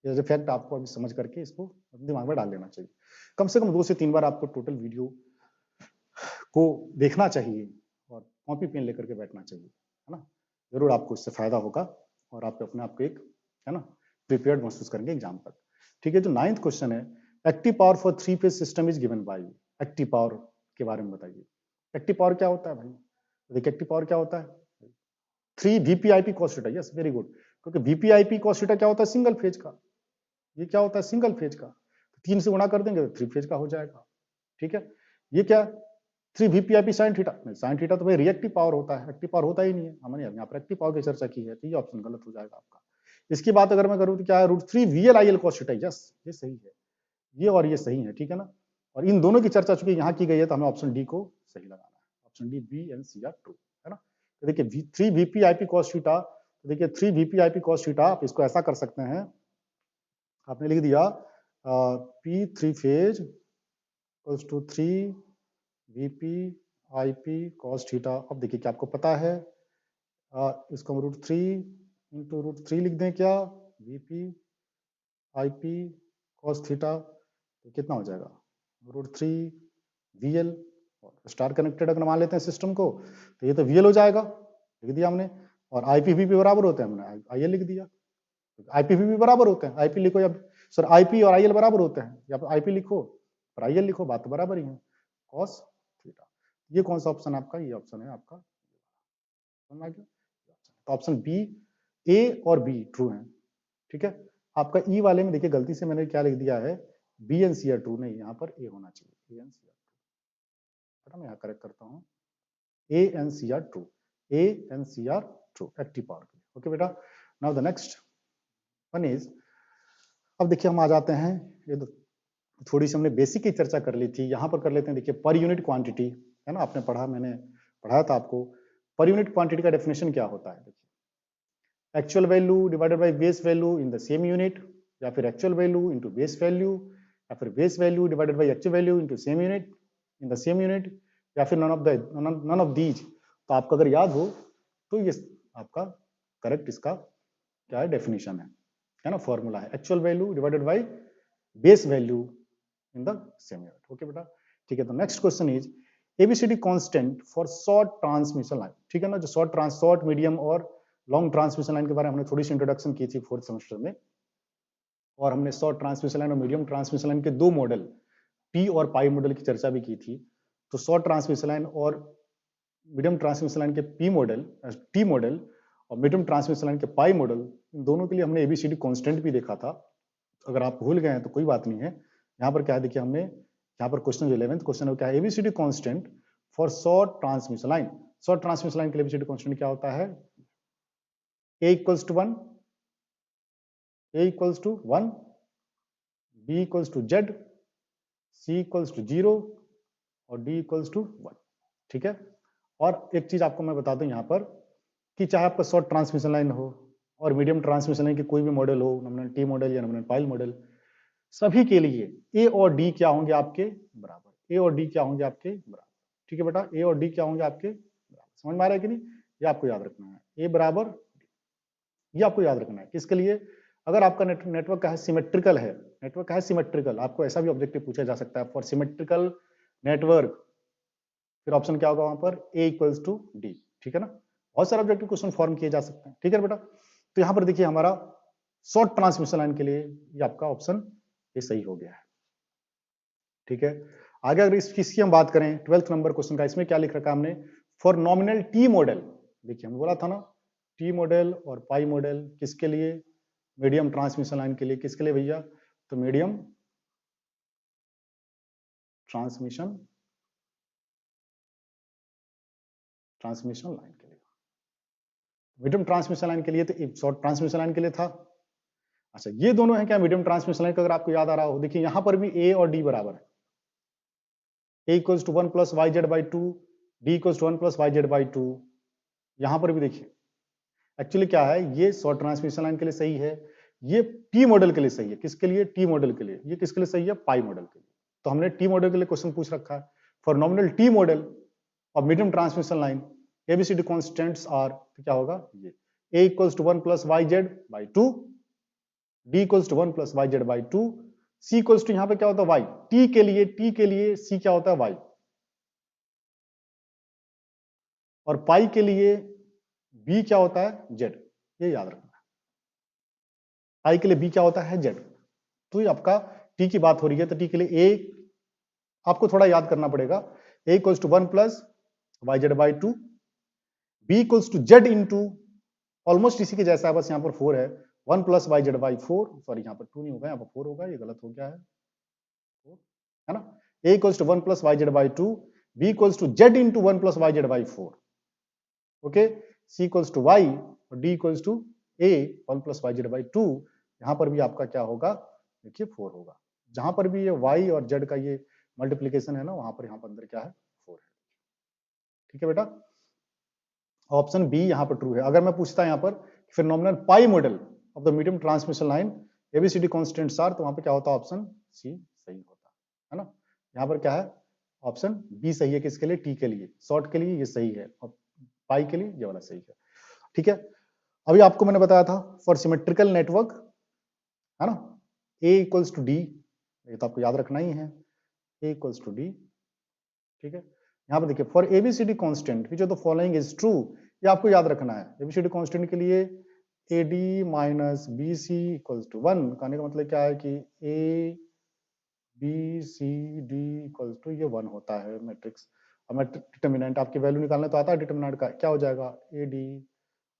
ये फैक्ट आपको अभी समझ करके इसको दिमाग में डाल लेना चाहिए। कम से कम 2 से 3 बार आपको टोटल वीडियो को देखना चाहिए और कॉपी पेन लेकर के बैठना चाहिए, है ना, जरूर आपको इससे फायदा होगा और आप अपने आप को एक, है ना, प्रिपेयर्ड महसूस करेंगे एग्जाम तक। ठीक है, जो 9th क्वेश्चन है, active power for three phase system is given by, active power के बारे में बताइए। एक्टिव पावर क्या होता है भाई, देखिए एक्टिव पावर क्या होता है, three VPIP cos theta, yes very good, क्योंकि वीपीआईपी कॉस थीटा क्या होता है, सिंगल फेज का, ये क्या होता है, सिंगल फेज का, तीन से गुणा कर देंगे तो थ्री फेज का हो जाएगा। ठीक है, ये क्या, थ्री वीपीआईपी साइन थीटा, नहीं, साइन थीटा तो भाई रिएक्टिव पावर होता है, एक्टिव पावर होता ही नहीं है, हमने यहाँ पर एक्टिव पावर की चर्चा की है, तो ये ऑप्शन गलत हो जाएगा आपका। इसकी बात अगर मैं करूँ तो क्या है, √3 VL/IL cos थीटा, यस ये सही है, ये और ये सही है, ठीक है ना। और इन दोनों की चर्चा चूंकि यहाँ की गई है तो हमें ऑप्शन डी को सही लगाना है, option D B and C are true, है ना। तो देखिए 3 VP/IP cos थीटा, तो देखिए 3 VP/IP cos थीटा, आप इसको ऐसा कर सकते हैं, आपने लिख दिया P3 phase equals to 3 VP/IP cos theta. अब देखिए क्या आपको पता है, इसको हम √3 इंटू √3 लिख दें क्या, VP/IP cos थीटा, तो कितना हो जाएगा √3 VL, और स्टार कनेक्टेड अगर मान लेते हैं सिस्टम को तो ये तो VL हो जाएगा, लिख दिया हमने। और IPVP बराबर होते हैं, हमने IL लिख दिया, IPVP बराबर होते हैं, IP लिखो या सर IP और IL बराबर होते हैं, या IP लिखो और IL लिखो, बात तो बराबर ही है, cos थीटा। ये कौन सा ऑप्शन है आपका, ये ऑप्शन है आपका, तो ऑप्शन बी, ए और बी ट्रू है, ठीक है। आपका ई वाले में देखिए गलती से मैंने क्या लिख दिया है, B and C are true, नहीं यहाँ पर ए होना चाहिए, A and C are true, मैं यहाँ करेक्ट करता हूँ, A and C are true, A and C are true active power के लिए, ओके बेटा। Now the next one is, अब देखिए हम आ जाते हैं, ये थोड़ी सी हमने बेसिक की चर्चा कर ली थी, यहाँ पर कर लेते हैं। देखिए पर यूनिट क्वांटिटी, है ना, आपने पढ़ा, मैंने पढ़ाया था आपको, पर यूनिट क्वांटिटी का डेफिनेशन क्या होता है। देखिए actual value divided by base value in the same unit, या फिर actual value into base value, या फिर base value divided by actual value into same unit in the same unit, या फिर नन ऑफ दीज। तो आपको अगर याद हो तो ये आपका करेक्ट इसका क्या है, डेफिनेशन है ना, फॉर्मूला है actual value divided by base value in the same unit, okay बेटा, ठीक है। तो next question is ABCD constant for short transmission line, ठीक है ना, जो शॉर्ट मीडियम और लॉन्ग ट्रांसमिशन लाइन के बारे में हमने थोड़ी सी इंट्रोडक्शन की थी 4th सेमेस्टर में, और हमने शॉर्ट ट्रांसमिशन लाइन और मीडियम ट्रांसमिशन लाइन के दो मॉडल पी और पाई मॉडल की चर्चा भी की थी। तो शॉर्ट ट्रांसमिशन लाइन और मीडियम ट्रांसमिशन लाइन के टी मॉडल और मीडियम ट्रांसमिशन लाइन के पाई मॉडल, इन दोनों के लिए हमने ABCD कांस्टेंट भी देखा था। अगर आप भूल गए हैं तो कोई बात नहीं है, यहाँ पर क्या है, देखिए हमने यहाँ पर क्वेश्चन 11th क्वेश्चन है, क्या है ABCD constant for short transmission line. Short transmission line के लिए ABCD कांस्टेंट क्या होता है, A equals to 1, A equals to 1, B equals to Z, C equals to 0 और D इक्वल्स टू 1, ठीक है। और एक चीज आपको मैं बता दूं यहाँ पर, कि चाहे आपका शॉर्ट ट्रांसमिशन लाइन हो और मीडियम ट्रांसमिशन लाइन के कोई भी मॉडल हो, नॉमिनल टी मॉडल या नॉमिनल पाइल मॉडल, सभी के लिए ए और डी क्या होंगे आपके बराबर, ए और डी क्या होंगे आपके बराबर, ठीक है बेटा, ए और डी क्या होंगे आपके बराबर। समझ में आ रहा है कि नहीं, ये आपको याद रखना है, ए बराबर, ये आपको याद रखना है। किसके लिए, अगर आपका नेटवर्क का है सिमेट्रिकल है, नेटवर्क का है सिमेट्रिकल, आपको ऐसा भी ऑब्जेक्टिव पूछा जा सकता है फॉर सिमेट्रिकल नेटवर्क, फिर ऑप्शन क्या होगा वहां पर, ए इक्वल्स टू डी, ठीक है ना। बहुत सारे ऑब्जेक्टिव क्वेश्चन फॉर्म किए जा सकते हैं, ठीक है बेटा। तो यहाँ पर देखिए हमारा शॉर्ट ट्रांसमिशन लाइन के लिए ये आपका ऑप्शन ये सही हो गया है, ठीक है। आगे अगर इसकी हम बात करें 12th नंबर क्वेश्चन का, इसमें क्या लिख रखा है हमने, फॉर नॉमिनल टी मॉडल। देखिए हम बोला था ना, टी मॉडल और पाई मॉडल किसके लिए, मीडियम ट्रांसमिशन लाइन के लिए, किसके लिए भैया, तो मीडियम ट्रांसमिशन लाइन के लिए, मीडियम ट्रांसमिशन लाइन के लिए, तो शॉर्ट ट्रांसमिशन लाइन के लिए था। अच्छा ये दोनों है क्या मीडियम ट्रांसमिशन लाइन का, अगर आपको याद आ रहा हो, देखिए यहां पर भी ए और डी बराबर है, A equals to 1 plus Y Z by 2, D equals to 1 plus Y Z by 2। यहां पर भी देखिए एक्चुअली क्या है, ये शॉर्ट ट्रांसमिशन लाइन के लिए सही है, ये टी मॉडल के लिए सही है, किसके लिए, टी मॉडल के लिए, ये किसके लिए सही है, पाई मॉडल के लिए। तो हमने टी मॉडल के लिए क्वेश्चन पूछ रखा है, फॉर नॉमिनल टी मॉडल और medium transmission line ABCD constants are, तो क्या होगा ये, a equals to 1 plus Y Z by 2, d equals to 1 plus Y Z by 2, c equals to यहाँ पे क्या होता है y, t के लिए c क्या होता है y, और पाई के लिए b क्या होता है z, ये याद रखना है, पाई के लिए b क्या होता है z। तो ये आपका t की बात हो रही है, तो t के लिए a आपको थोड़ा याद करना पड़ेगा, a equals to 1 plus Y Z by 2, b equals to z into, almost इसी के जैसा है, बस यहाँ पर 4 है, 1 plus Y Z by 4, sorry यहाँ पर 2 नहीं होगा, यहाँ पर 4 होगा, ये गलत हो गया है ना। a equals to 1 plus Y Z by 2, b equals to z into 1 plus Y Z by 4, okay, c equals to y और d equals to a 1 plus Y Z by 2, यहाँ पर भी आपका क्या होगा, देखिए 4 होगा। जहां पर भी ये y और z का ये मल्टीप्लीकेशन है ना, वहां पर यहाँ पर अंदर क्या है, 4 है। ठीक है बेटा, ऑप्शन बी यहाँ पर ट्रू है। अगर मैं पूछता यहाँ पर for nominal pi model of the medium transmission line ABCD constants are, तो वहां पर क्या होता है, ऑप्शन सी सही होता है ना। यहाँ पर क्या है, ऑप्शन बी सही है, किसके लिए, टी के लिए, शॉर्ट के लिए ये सही है, और पाई के लिए ये वाला सही है। ठीक है, अभी आपको मैंने बताया था फॉर सिमेट्रिकल नेटवर्क, है ना, ए इक्वल्स टू डी, ये तो आपको याद रखना ही है, ए इक्वल्स टू डी। ठीक है, यहाँ पर देखिए for ABCD constant which of the following is true, ये आपको याद रखना है। एबीसीडी कांस्टेंट के लिए A D minus B C equals to 1, कहने का मतलब क्या है कि A B C D equals to ये 1 होता है मैट्रिक्स। अब मैं डिटर्मिनेंट आपकी वैल्यू निकालना तो आता है, डिटर्मिनेंट का क्या हो जाएगा, A D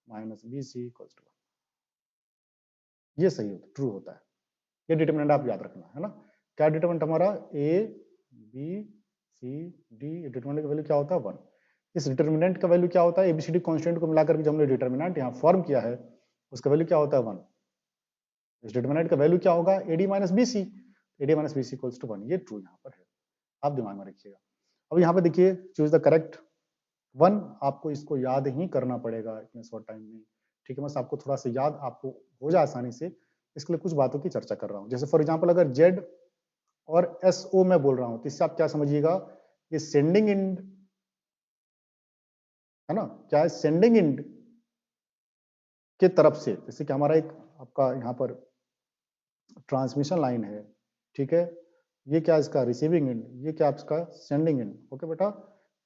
minus B C equals to 1, ये सही होता, ट्रू होता है। ये डिटर्मिनेंट आप याद रखना है ना। क्या डिटर्मिनेंट हमारा, A B C D, determinant का वैल्यू क्या होता है, 1। इस डिटर्मिनेंट का वैल्यू क्या होता है, एबीसीडी कांस्टेंट को मिलाकर जो हमने डिटर्मिनेंट यहाँ फॉर्म किया है उसका वैल्यू क्या होता है, 1। इस डिटर्मिनेंट का वैल्यू क्या होगा, AD minus BC, AD minus BC equals to 1, ये ट्रू यहाँ पर है, आप दिमाग में रखिएगा। अब यहाँ पे देखिए चूज द करेक्ट 1, आपको इसको याद ही करना पड़ेगा इतने शॉर्ट टाइम में। ठीक है, बस आपको थोड़ा सा याद आपको हो जाए आसानी से, इसके लिए कुछ बातों की चर्चा कर रहा हूँ। जैसे फॉर एग्जांपल अगर जेड और एसओ मैं बोल रहा हूँ, तो इससे आप क्या समझिएगा, ये सेंडिंग एंड है ना, क्या है, सेंडिंग एंड के तरफ से, जैसे कि हमारा एक आपका यहाँ पर ट्रांसमिशन लाइन है, ठीक है, ये क्या इसका रिसीविंग एंड, ये क्या आपका सेंडिंग एंड, ओके बेटा,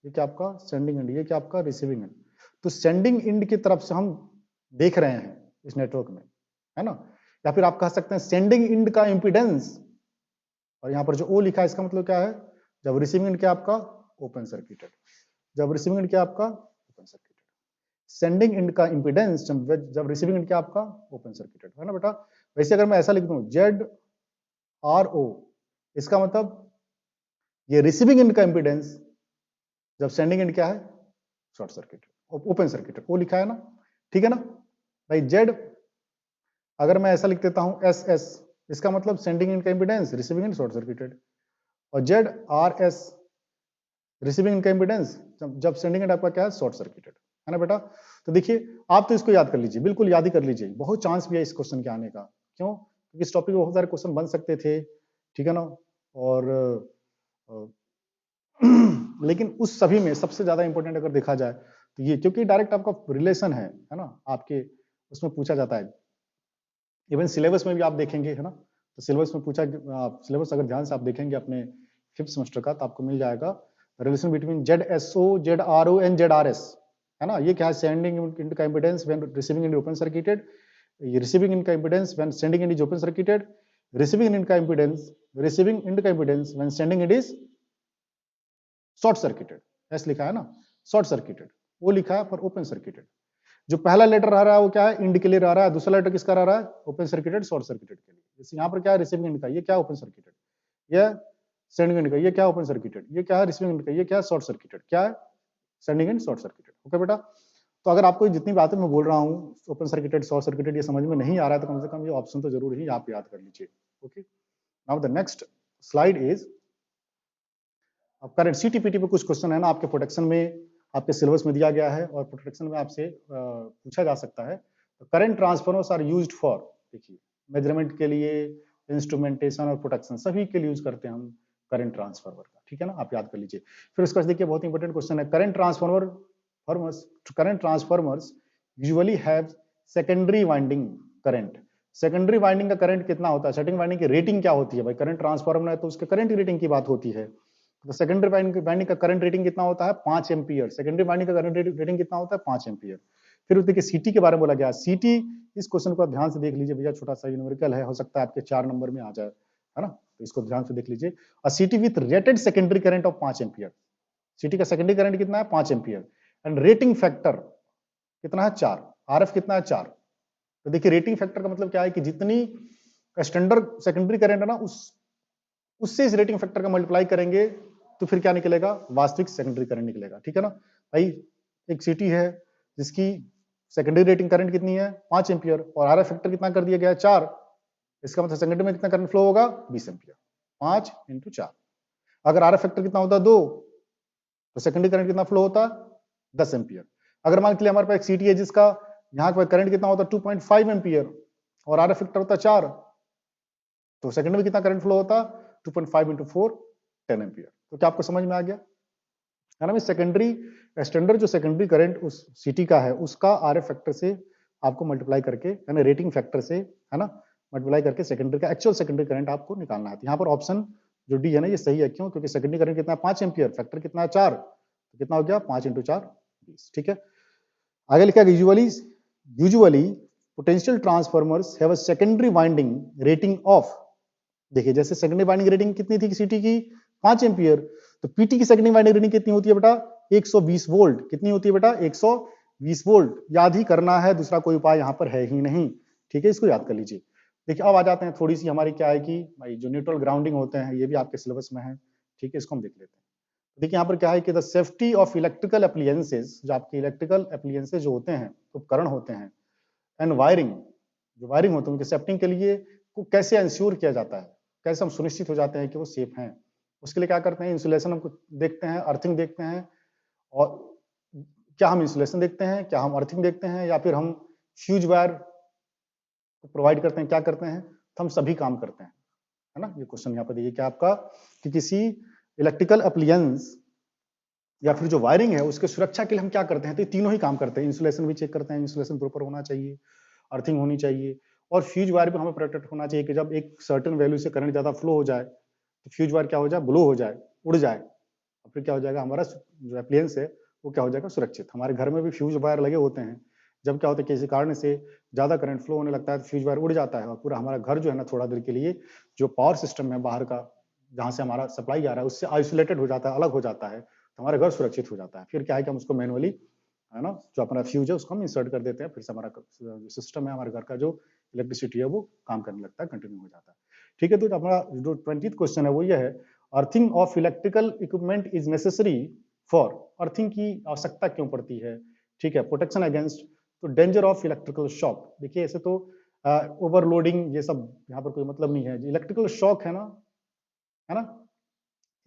ये क्या आपका सेंडिंग एंड, ये क्या आपका रिसीविंग एंड। तो सेंडिंग एंड की तरफ से हम देख रहे हैं इस नेटवर्क में, है ना, या फिर आप कह सकते हैं सेंडिंग एंड का इंपीडेंस, और यहाँ पर जो ओ लिखा है इसका मतलब क्या है, जब रिसीविंग एंड क्या आपका ओपन सर्किटेड, जब रिसीविंग एंड क्या आपका ओपन सर्किटेड, सेंडिंग एंड का इंपीडेंस जब रिसीविंग एंड क्या आपका ओपन सर्किटेड, है ना बेटा। वैसे अगर मैं ऐसा लिख दूं जेड आर ओ, इसका मतलब ये रिसीविंग एंड का इंपीडेंस जब सेंडिंग एंड क्या है शॉर्ट सर्किट ओपन सर्किट, वो लिखा है ना, ठीक है ना भाई। जेड अगर मैं ऐसा लिख देता हूं एस एस, इसका मतलब सेंडिंग एंड का impedance receiving end short circuited, और Z R S receiving end का इंपीडेंस जब सेंडिंग एंड आपका क्या है शॉर्ट सर्किटेड, है ना बेटा। तो देखिए आप तो इसको याद कर लीजिए, बिल्कुल याद ही कर लीजिए, बहुत चांस भी है इस क्वेश्चन के आने का। क्यों, क्योंकि इस टॉपिक में बहुत सारे क्वेश्चन बन सकते थे, ठीक है ना, और लेकिन उस सभी में सबसे ज्यादा इंपॉर्टेंट अगर देखा जाए तो ये, क्योंकि डायरेक्ट आपका रिलेशन है ना, आपके उसमें पूछा जाता है। इवन सिलेबस में भी आप देखेंगे, है ना, तो सिलेबस में पूछा, सिलेबस अगर ध्यान से आप देखेंगे अपने 5th सेमेस्टर का, तो आपको मिल जाएगा relation between Z S O, Z R O and Z R S, है ना। ये क्या है, सेंडिंग एंड का impedance when receiving end open circuited, ये रिसीविंग एंड का impedance when sending end is open circuited, receiving end का impedance when sending end is short circuited, ऐसे लिखा है ना, शॉर्ट सर्किटेड, वो लिखा है पर ओपन सर्किटेड। जो पहला लेटर रह रहा है वो क्या है, इंड के लिए रह रहा है, दूसरा लेटर किसका रह रहा है, ओपन सर्किटेड शॉर्ट सर्किटेड के लिए। जैसे यहाँ पर क्या है रिसीविंग एंड का, ये क्या ओपन सर्किटेड, ये सेंडिंग एंड का, ये क्या ओपन सर्किटेड, ये क्या है रिसीविंग एंड का, ये क्या शॉर्ट सर्किटेड, क्या है sending and short circuited, okay बेटा। तो अगर आपको जितनी बातें मैं बोल रहा हूँ ओपन सर्किटेड शॉर्ट सर्किटेड ये समझ में नहीं आ रहा है, तो कम से कम ये ऑप्शन तो जरूर ही आप याद कर लीजिए, okay. Now the next slide is, अब करंट सीटीपीटी पे कुछ क्वेश्चन है ना आपके प्रोटेक्शन में, आपके सिलेबस में दिया गया है, और प्रोटेक्शन में आपसे पूछा जा सकता है। तो current transformers are used for, देखिए मेजरमेंट के लिए, इंस्ट्रूमेंटेशन और प्रोटेक्शन सभी के लिए यूज करते हैं हम करंट ट्रांसफार्मर का, ठीक है ना, आप याद कर लीजिए। फिर उसके बाद देखिए बहुत इंपॉर्टेंट क्वेश्चन है, current transformers usually have secondary winding current, secondary winding का करंट कितना होता है, सेकेंडरी वाइंडिंग की रेटिंग क्या होती है भाई, करंट ट्रांसफॉर्मर है तो उसके करंट रेटिंग की बात होती है। तो सेकेंडरी वाइंडिंग का करंट रेटिंग कितना होता है 5 एम्पियर, सेकेंडरी वाइंडिंग का करंट रेटिंग कितना होता है 5 एम्पियर। फिर देखिए सीटी के बारे में बोला गया, सीटी, इस क्वेश्चन को आप ध्यान से देख लीजिए भैया, छोटा सा न्यूमेरिकल है, हो सकता है आपके 4 नंबर में आ जाए, है ना, तो इसको ध्यान से देख लीजिए। और सीटी with rated secondary current of 5 ampere, सीटी का सेकेंडरी करंट कितना है 5 एम्पियर, एंड रेटिंग फैक्टर कितना है 4, आरएफ कितना है 4। तो देखिए रेटिंग फैक्टर का मतलब क्या है कि जितनी स्टैंडर्ड सेकेंडरी करंट है ना, उससे इस रेटिंग फैक्टर का मल्टीप्लाई करेंगे तो फिर क्या निकलेगा, वास्तविक सेकेंडरी करंट निकलेगा, ठीक है ना भाई। एक सिटी है जिसकी सेकेंडरी रेटिंग करंट कितनी है 5 एम्पियर और आरएफ फैक्टर कितना कर दिया गया है 4। इसका मतलब सेकेंडरी में कितना करंट फ्लो होगा 20 एम्पियर। 5 × 4। अगर आरएफ फैक्टर कितना होता है 2 तो सेकेंडरी करंट कितना फ्लो होता है 10 एम्पियर। अगर मान के लिए हमारे पास एक सीटी है जिसका यहाँ पर करंट कितना होता है 2.5 एम्पियर और आरएफ फैक्टर होता है 4 तो सेकेंडरी में कितना करंट फ्लो होता 2.5 × 4 10 एम्पियर। तो क्या आपको समझ में आ गया है ना। सेकेंडरी स्टैंडर्ड जो सेकेंडरी करंट उस सिटी का है उसका आरएफ फैक्टर से आपको मल्टीप्लाई करके यानी रेटिंग फैक्टर से है ना मल्टीप्लाई करके सेकेंडरी का एक्चुअल सेकेंडरी करंट आपको निकालना है। यहाँ पर ऑप्शन जो डी है ना ये सही है। क्यों? क्योंकि सेकेंडरी करंट कितना 5 एम्पियर फैक्टर कितना है 4 तो कितना हो गया 5 × 4 20। ठीक है। आगे लिखा है usually potential transformers have a secondary winding rating of. देखिए जैसे सेकेंडरी वाइंडिंग रेटिंग कितनी थी सिटी की 5 एम्पियर तो पीटी की सेकेंडरी वाइंडिंग रेटिंग कितनी होती है बेटा 120 वोल्ट। कितनी होती है बेटा 120 वोल्ट। याद ही करना है, दूसरा कोई उपाय यहाँ पर है ही नहीं। ठीक है, इसको याद कर लीजिए। देखिए अब आ जाते हैं थोड़ी सी हमारी क्या है कि भाई जो न्यूट्रल ग्राउंडिंग होते हैं ये भी आपके सिलेबस में है। ठीक है, इसको हम देख लेते हैं। देखिए यहाँ पर क्या है कि the safety of electrical appliances, जो आपके इलेक्ट्रिकल एप्लियंसेस जो होते हैं उपकरण होते हैं एंड वायरिंग, जो वायरिंग होते हैं उनके सेफ्टी के लिए को कैसे इंश्योर किया जाता है, कैसे हम सुनिश्चित हो जाते हैं कि वो सेफ हैं। उसके लिए क्या करते हैं इंसुलेशन हम देखते हैं, अर्थिंग देखते हैं। और क्या हम इंसुलेशन देखते हैं, क्या हम अर्थिंग देखते हैं या फिर हम फ्यूज वायर प्रोवाइड करते हैं, क्या करते हैं तो हम सभी काम करते हैं है ना। ये क्वेश्चन यहाँ पर देखिए क्या आपका कि किसी इलेक्ट्रिकल अप्लायंस या फिर जो वायरिंग है उसके सुरक्षा के लिए हम क्या करते हैं तो ये तीनों ही काम करते हैं। इंसुलेशन भी चेक करते हैं, इंसुलेशन प्रॉपर होना चाहिए, अर्थिंग होनी चाहिए और फ्यूज वायर भी हमें प्रोटेक्ट होना चाहिए कि जब एक सर्टेन वैल्यू से करंट ज्यादा फ्लो हो जाए तो फ्यूज वायर क्या हो जाए ब्लो हो जाए, उड़ जाए, और फिर क्या हो जाएगा हमारा जो एप्लायंस है वो क्या हो जाएगा सुरक्षित। हमारे घर में भी फ्यूज वायर लगे होते हैं, जब क्या होता है किसी कारण से ज्यादा करंट फ्लो होने लगता है तो फ्यूज वायर उड़ जाता है और पूरा हमारा घर जो है ना थोड़ा देर के लिए जो पावर सिस्टम है बाहर का जहाँ से हमारा सप्लाई आ रहा है उससे आइसोलेटेड हो जाता है, अलग हो जाता है, तो हमारा घर सुरक्षित हो जाता है। फिर क्या है कि हम उसको मैनुअली है ना जो अपना फ्यूज है उसको हम इंसर्ट कर देते हैं, फिर से हमारा जो सिस्टम है हमारे घर का जो इलेक्ट्रिसिटी है वो काम करने लगता है, कंटिन्यू हो जाता है। ठीक है, तो हमारा जो 20th क्वेश्चन है वो ये है earthing of electrical equipment is necessary for. Earthing की आवश्यकता क्यों पड़ती है? ठीक है, प्रोटेक्शन अगेंस्ट तो डेंजर ऑफ इलेक्ट्रिकल शॉक। देखिए ऐसे तो ओवरलोडिंग ये सब यहाँ पर कोई मतलब नहीं है। इलेक्ट्रिकल शॉक है ना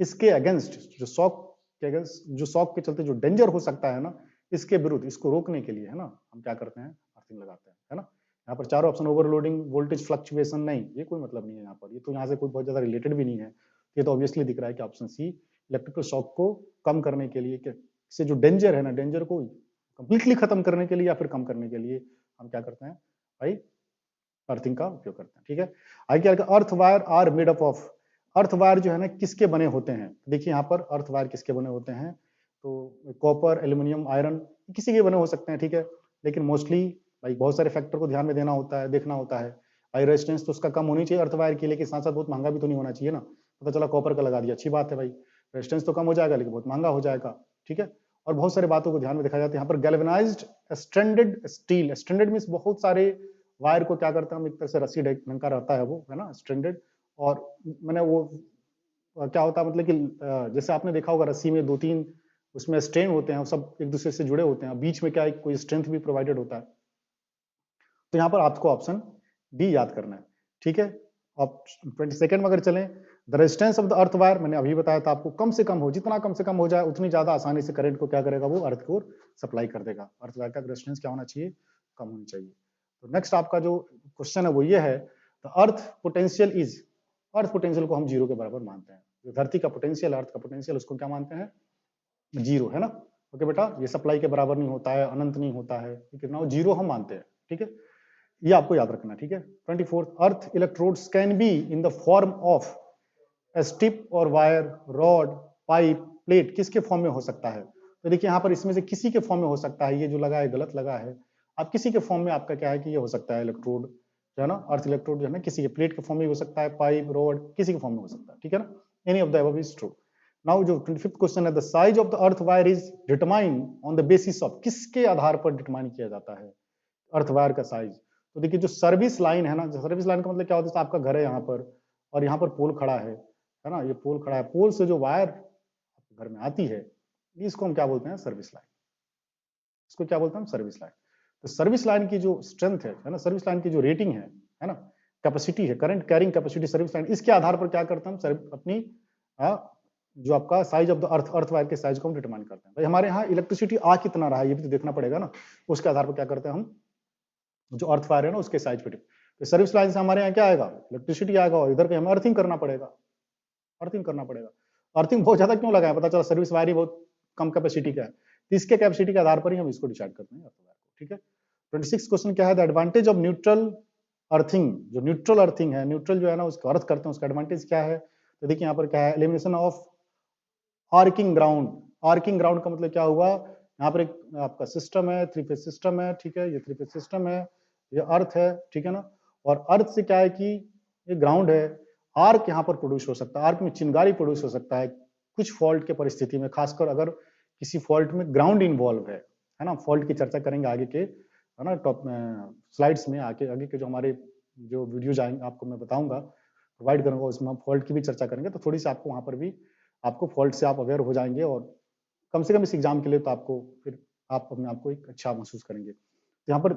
इसके अगेंस्ट जो शॉक के अगेंस्ट जो शॉक के चलते जो डेंजर हो सकता है ना इसके विरुद्ध इसको रोकने के लिए है ना हम क्या करते हैं अर्थिंग लगाते हैं है ना। यहाँ पर चारों ऑप्शन ओवरलोडिंग, वोल्टेज फ्लक्चुएशन, नहीं ये कोई मतलब नहीं है यहाँ पर, ये तो यहाँ से कोई बहुत ज्यादा रिलेटेड भी नहीं है। ये तो ऑब्वियसली दिख रहा है कि ऑप्शन सी इलेक्ट्रिकल शॉक को कम करने के लिए से जो डेंजर है ना डेंजर को कंप्लीटली खत्म करने के लिए या फिर कम करने के लिए हम क्या करते हैं भाई अर्थिंग का उपयोग करते हैं। ठीक है, आगे क्या earth wire are made up of. Earth wire जो है ना किसके बने होते हैं? देखिए यहाँ पर अर्थ वायर किसके बने होते हैं तो कॉपर, एल्यूमिनियम, आयरन किसी के बने हो सकते हैं। ठीक है, लेकिन मोस्टली भाई बहुत सारे फैक्टर को ध्यान में देना होता है, देखना होता है। भाई रेजिस्टेंस तो उसका कम होनी चाहिए अर्थ वायर की, लेकिन साथ साथ बहुत महंगा भी तो नहीं होना चाहिए ना। पता चला कॉपर का लगा दिया, अच्छी बात है भाई, रेजिस्टेंस तो कम हो जाएगा लेकिन बहुत महंगा हो जाएगा। ठीक है, और बहुत सारी बातों को ध्यान में देखा जाता है। यहाँ पर galvanised stranded steel, stranded means बहुत सारे वायर को क्या करते हैं हम एक तरह से रस्सी ढंग का रहता है वो है ना स्ट्रैंडेड। और मैंने वो क्या होता है मतलब कि जैसे आपने देखा होगा रस्सी में 2-3 उसमें स्ट्रेन होते हैं, सब एक दूसरे से जुड़े होते हैं, बीच में क्या है कोई स्ट्रेंथ भी प्रोवाइडेड होता है। तो यहाँ पर आपको ऑप्शन डी याद करना है। ठीक है, अब 22nd में अगर चलें the resistance of the earth wire, मैंने अभी बताया था आपको कम से कम हो, जितना कम से कम हो जाए उतनी ज्यादा आसानी से करंट को क्या करेगा वो अर्थ को सप्लाई कर देगा। अर्थ वायर का रेजिस्टेंस क्या होना चाहिए कम होनी चाहिए। तो नेक्स्ट आपका जो क्वेश्चन है वो ये है the earth potential is. Earth potential को हम जीरो के बराबर मानते हैं। जो धरती का पोटेंशियल अर्थ का पोटेंशियल उसको क्या मानते हैं जीरो है ना। ओके बेटा, ये सप्लाई के बराबर नहीं होता है, अनंत नहीं होता है, कितना हो जीरो हम मानते हैं। ठीक है, ये आपको याद रखना। ठीक है, 24th earth electrodes can be in the form of a strip और वायर, रॉड, पाइप, प्लेट, किसके फॉर्म में हो सकता है? तो देखिए यहाँ पर इसमें से किसी के फॉर्म में हो सकता है। ये जो लगा है गलत लगा है। आप किसी के फॉर्म में आपका क्या है कि ये हो सकता है इलेक्ट्रोड जो है ना, अर्थ इलेक्ट्रोड जो है ना किसी के प्लेट के फॉर्म में हो सकता है, पाइप, रॉड, किसी के फॉर्म में हो सकता है। ठीक है ना, any of the above is true. Now जो 25th क्वेश्चन है the size of the earth wire is determined on the basis of, किसके आधार पर डिटरमाइन किया जाता है अर्थ वायर का साइज? तो देखिए जो सर्विस लाइन है ना, सर्विस लाइन का मतलब क्या होता है, आपका घर है यहाँ पर और यहाँ पर पोल खड़ा है ना, ये पोल खड़ा है, पोल से जो वायर घर में आती है इसको हम क्या बोलते हैं सर्विस लाइन। इसको क्या बोलते हैं हम सर्विस लाइन। तो सर्विस लाइन की जो स्ट्रेंथ है ना, सर्विस लाइन की जो रेटिंग है ना, कैपेसिटी है, current carrying capacity service line, इसके आधार पर क्या करते हैं हम अपनी जो आपका size of the earth wire के साइज को हम डिटरमाइन करते हैं। भाई हमारे यहाँ इलेक्ट्रिसिटी आ कितना रहा है ये भी तो देखना पड़ेगा ना, उसके आधार पर क्या करते हैं हम जो अर्थ वायर है ना उसके साइज पे। तो सर्विस लाइन से हमारे यहाँ क्या आएगा, इलेक्ट्रिसिटी आएगा, और इधर पे हमें अर्थिंग करना पड़ेगा, अर्थिंग करना पड़ेगा। अर्थिंग बहुत ज्यादा क्यों लगा है, पता चला सर्विस वायर ही बहुत कम कैपेसिटी का है, तो इसके कैपेसिटी के आधार पर ही हम इसको डिसाइड करते हैं अर्थ वायर को। ठीक है, 26 क्वेश्चन क्या है, the advantage of neutral earthing. जो न्यूट्रल अर्थिंग है, न्यूट्रल जो है ना उसको अर्थ करते हैं, उसका एडवांटेज क्या है, तो देखिए यहाँ पर क्या है, elimination of arcing ground. Arcing ground का मतलब क्या हुआ, यहाँ पर एक आपका सिस्टम है, 3 फेज सिस्टम है, ठीक है, ये 3 फेज सिस्टम है, ये अर्थ है, ठीक है ना, और अर्थ से क्या है कि ये ग्राउंड है, आर्क यहाँ पर प्रोड्यूस हो सकता है, आर्क में चिंगारी प्रोड्यूस हो सकता है कुछ फॉल्ट के परिस्थिति में, खासकर अगर किसी फॉल्ट में ग्राउंड इन्वॉल्व है ना। फॉल्ट की चर्चा करेंगे आगे के है ना टॉप स्लाइड्स में, आगे के जो हमारे जो वीडियोज आएंगे आपको मैं बताऊंगा, प्रोवाइड करूंगा, उसमें हम फॉल्ट की भी चर्चा करेंगे, तो थोड़ी सी आपको वहां पर भी आपको फॉल्ट से आप अवेयर हो जाएंगे, और कम से कम इस एग्जाम के लिए तो आपको फिर आप अपने आप को एक अच्छा महसूस करेंगे। तो यहाँ पर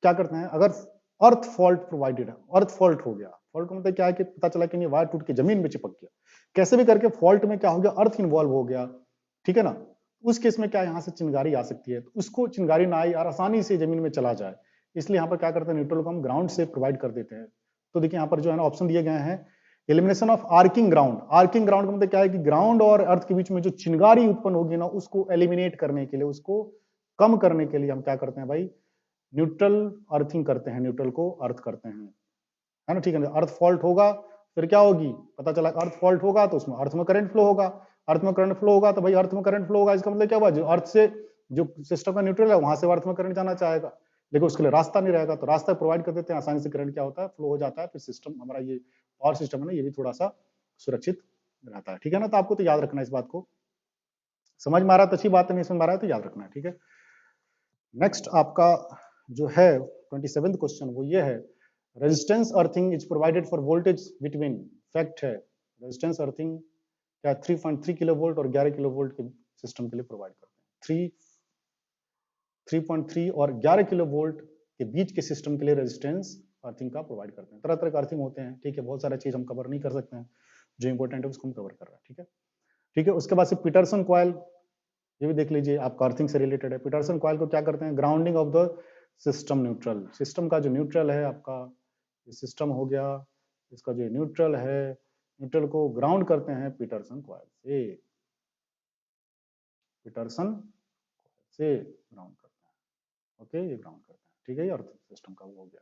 क्या करते हैं, अगर अर्थ फॉल्ट प्रोवाइडेड है, अर्थ फॉल्ट हो गया, फॉल्ट का मतलब क्या है कि पता चला कि नहीं वायर टूट के जमीन में चिपक गया, कैसे भी करके फॉल्ट में क्या हो गया, अर्थ इन्वॉल्व हो गया, ठीक है ना, उस केस में क्या यहाँ से चिंगारी आ सकती है, तो उसको चिंगारी ना आई और आसानी से जमीन में चला जाए, इसलिए यहाँ पर क्या करते हैं, न्यूट्रल को हम ग्राउंड से प्रोवाइड कर देते हैं। तो देखिए यहाँ पर जो है ना ऑप्शन दिए गए हैं, elimination of arcing ground. Arcing ground का मतलब क्या है कि ग्राउंड और अर्थ के बीच में जो चिंगारी उत्पन्न होगी ना, उसको एलिमिनेट करने के लिए, उसको कम करने के लिए हम क्या करते हैं भाई, न्यूट्रल अर्थिंग करते हैं, न्यूट्रल को अर्थ करते हैं, है ना, ठीक है ना। अर्थ फॉल्ट होगा फिर क्या होगी, पता चला अर्थ फॉल्ट होगा तो उसमें अर्थ में करंट फ्लो होगा, अर्थ में करंट फ्लो होगा तो भाई अर्थ में करंट फ्लो होगा, इसका मतलब क्या हुआ, जो अर्थ से जो सिस्टम का न्यूट्रल है वहां से अर्थ में करंट जाना चाहेगा, लेकिन उसके लिए रास्ता नहीं रहेगा, तो रास्ता प्रोवाइड कर देते हैं, आसानी से करंट क्या होता है, फ्लो हो जाता है, फिर सिस्टम हमारा ये पावर सिस्टम है ना, ये भी थोड़ा सा सुरक्षित रहता है। ठीक है ना, तो आपको तो याद रखना है इस बात को, समझ में आ रहा है तो अच्छी बात है, नहीं समझ में आ रहा है तो याद रखना है। ठीक है, नेक्स्ट आपका जो है 27th क्वेश्चन वो ये है, resistance earthing is provided for voltage between. Fact है, रेजिस्टेंस अर्थिंग क्या 3.3 किलो वोल्ट और 11 किलो वोल्ट के सिस्टम के लिए प्रोवाइड करते हैं। 3.3 और 11 किलो वोल्ट के बीच के सिस्टम के लिए रेजिस्टेंस अर्थिंग का प्रोवाइड करते हैं। तरह तरह के अर्थिंग होते हैं, ठीक है, बहुत सारा चीज हम कवर नहीं कर सकते हैं, जो इंपॉर्टेंट है उसको हम कवर कर रहे हैं। ठीक है, ठीक है, उसके बाद से पीटरसन कॉइल, ये भी देख लीजिए, आपका अर्थिंग से रिलेटेड है। पीटरसन कॉइल को क्या करते हैं, grounding of the system neutral. System का जो न्यूट्रल है आपका, ये सिस्टम हो गया, इसका जो न्यूट्रल है, न्यूट्रल को ग्राउंड करते हैं पीटरसन कॉइल से, पीटरसन से ग्राउंड करते हैं। ओके, ये ग्राउंड करते हैं, ठीक है, ये अर्थ सिस्टम का वो हो गया,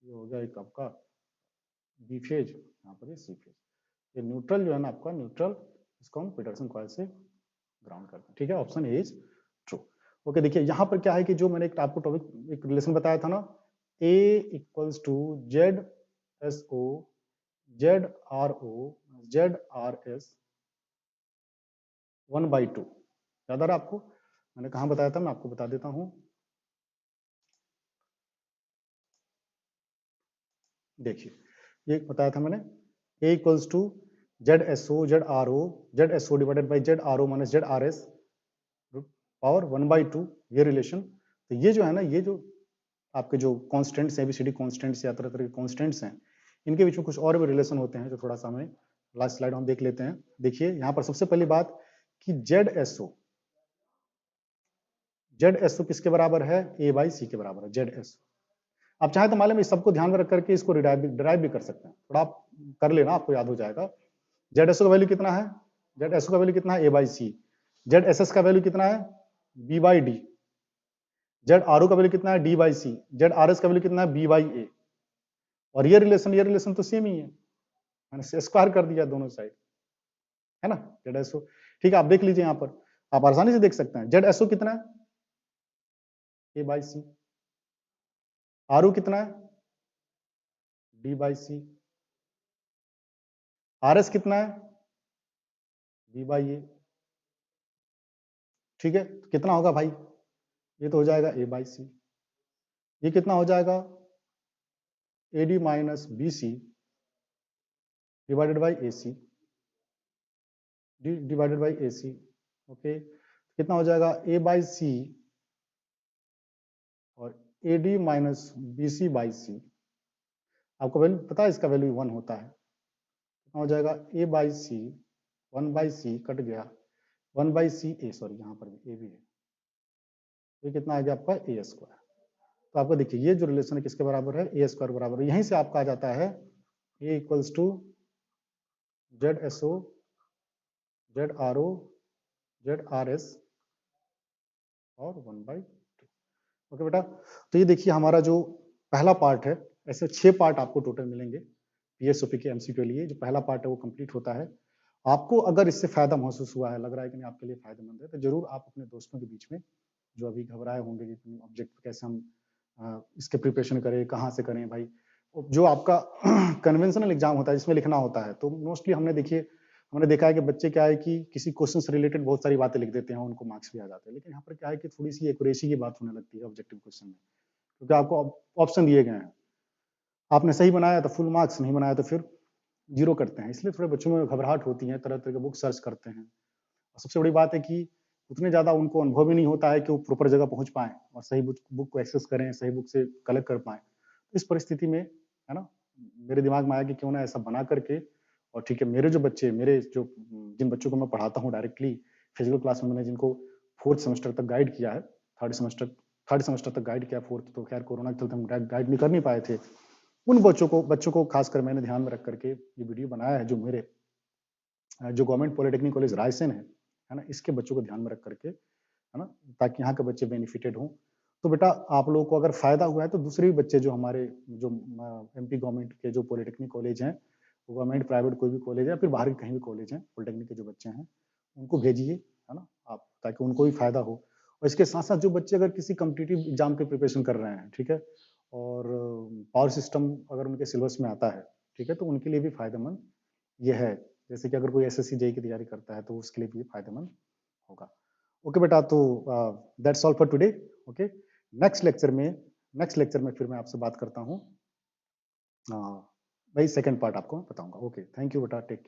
ये हो गया एक आपका बी फेज, यहाँ पर ये सी फेज। ये न्यूट्रल जो है ना आपका, न्यूट्रल इसको हम पीटरसन कॉइल से ग्राउंड करते हैं। ठीक है, option A is true. Okay, देखिए यहाँ पर क्या है कि जो मैंने आपको टॉपिक एक रिलेशन बताया था ना, A equals to ZSO ZRO ZRS 1/2, याद आ रहा है आपको, मैंने कहाँ बताया था, मैं आपको बता देता हूँ। देखिए ये बताया था मैंने, A equals to ZSO ZSO divided by ZRO minus ZRS power 1/2, ये रिलेशन। तो ये जो है ना, ये जो आपके जो कॉन्स्टेंट्स हैं, ABCD कॉन्स्टेंट्स या तरह तरह के कॉन्स्टेंट्स हैं, इनके बीच में कुछ और भी रिलेशन होते हैं जो थोड़ा सा हमें लास्ट स्लाइड हम देख लेते हैं। देखिए यहाँ पर सबसे पहली बात कि ZSO किसके बराबर है, A/C के बराबर है ZSO। आप चाहे तो मालूम इस सबको ध्यान में रख करके इसको डिराइव भी कर सकते हैं, थोड़ा आप कर लेना, आपको याद हो जाएगा। ZSO का वैल्यू कितना है, ZSO का वैल्यू कितना है, A/C। ZSS का वैल्यू कितना है, B/D। ZRO का वैल्यू कितना है, D/C। ZRS का वैल्यू कितना है, B/A। और ये रिलेशन तो सेम ही है, मैंने स्क्वायर कर दिया दोनों साइड, है ना, ZSO। ठीक है, आप देख लीजिए यहाँ पर, आप आसानी से देख सकते हैं ZSO कितना है, A/C। RO कितना है, D/C। RS कितना है, B/A। ठीक है, तो कितना होगा भाई, ये तो हो जाएगा A/C। ये कितना हो जाएगा, AD minus BC divided by AC, divided by AC। Okay, कितना हो जाएगा, A/C और AD माइनस BC बाई सी, आपको वैल्यू पता है इसका वैल्यू 1 होता है, कितना हो जाएगा A by C, 1 by C cut गया, 1 बाई सी ए, सॉरी यहाँ पर भी ए भी है, ये कितना आ गया आपका ए स्क्वायर। तो आपको देखिए ये जो रिलेशन है किसके बराबर है, ए स्क्वायर बराबर है। यहीं से आपका आ जाता है A equals to Z S O, Z R O, Z R S और 1/2। ओके बेटा, तो ये देखिए हमारा जो पहला पार्ट है, ऐसे 6 पार्ट आपको टोटल मिलेंगे पीएसओपी के एमसीक्यू के लिए। जो पहला पार्ट है वो कंप्लीट होता है। आपको अगर इससे फायदा महसूस हुआ है, लग रहा है कि नहीं आपके लिए फायदेमंद है, तो जरूर आप अपने दोस्तों के बीच में जो अभी घबराए होंगे कि ऑब्जेक्ट कैसे हम इसके प्रिपरेशन करें, कहाँ से करें भाई, जो आपका कन्वेंशनल एग्जाम होता है जिसमें लिखना होता है, तो मोस्टली हमने देखा है कि बच्चे क्या है कि किसी क्वेश्चन से रिलेटेड बहुत सारी बातें लिख देते हैं, उनको मार्क्स भी आ जाते हैं। लेकिन यहाँ पर क्या है कि थोड़ी सी एक्यूरेसी की बात होने लगती है ऑब्जेक्टिव क्वेश्चन में, क्योंकि आपको ऑप्शन दिए गए हैं, आपने सही बनाया तो फुल मार्क्स, नहीं बनाया तो फिर 0 करते हैं। इसलिए थोड़े बच्चों में घबराहट होती है, तरह तरह के बुक सर्च करते हैं। और सबसे बड़ी बात है कि उतने ज्यादा उनको अनुभव ही नहीं होता है कि वो प्रॉपर जगह पहुंच पाए और सही बुक को एक्सेस करें, सही बुक से कलेक्ट कर पाए। इस परिस्थिति में है ना, मेरे दिमाग में आया कि क्यों ना ऐसा बना करके, और ठीक है मेरे जो बच्चे, मेरे जो जिन बच्चों को मैं पढ़ाता हूँ डायरेक्टली फिजिकल क्लास में, मैंने जिनको 4th सेमेस्टर तक गाइड किया है, थर्ड सेमेस्टर तक गाइड किया, 4th तो खैर कोरोना के चलते हम गाइड नहीं कर नहीं पाए थे, उन बच्चों को खासकर मैंने ध्यान में रख करके ये वीडियो बनाया है, जो मेरे जो गवर्नमेंट पॉलिटेक्निक कॉलेज रायसेन है ना, इसके बच्चों को ध्यान में रख करके, है ना, ताकि यहाँ के बच्चे बेनिफिटेड हों। तो बेटा आप लोगों को अगर फायदा हुआ है तो दूसरे भी बच्चे जो हमारे जो एमपी गवर्नमेंट के जो पॉलिटेक्निक कॉलेज हैं, गवर्नमेंट प्राइवेट कोई भी कॉलेज है, फिर बाहर के कहीं भी कॉलेज हैं, पॉलिटेक्निक के जो बच्चे हैं उनको भेजिए, है ना आप, ताकि उनको भी फायदा हो। और इसके साथ साथ जो बच्चे अगर किसी कम्पिटिटिव एग्जाम की प्रिपरेशन कर रहे हैं, ठीक है, और पावर सिस्टम अगर उनके सिलेबस में आता है, ठीक है, तो उनके लिए भी फायदेमंद ये है। जैसे कि अगर कोई एसएससी जेई की तैयारी करता है तो उसके लिए भी फायदेमंद होगा। ओके बेटा, तो that's all for today. Okay, next lecture में फिर मैं आपसे बात करता हूँ, भाई सेकंड पार्ट आपको बताऊंगा। ओके, थैंक यू बेटा, टेक केयर।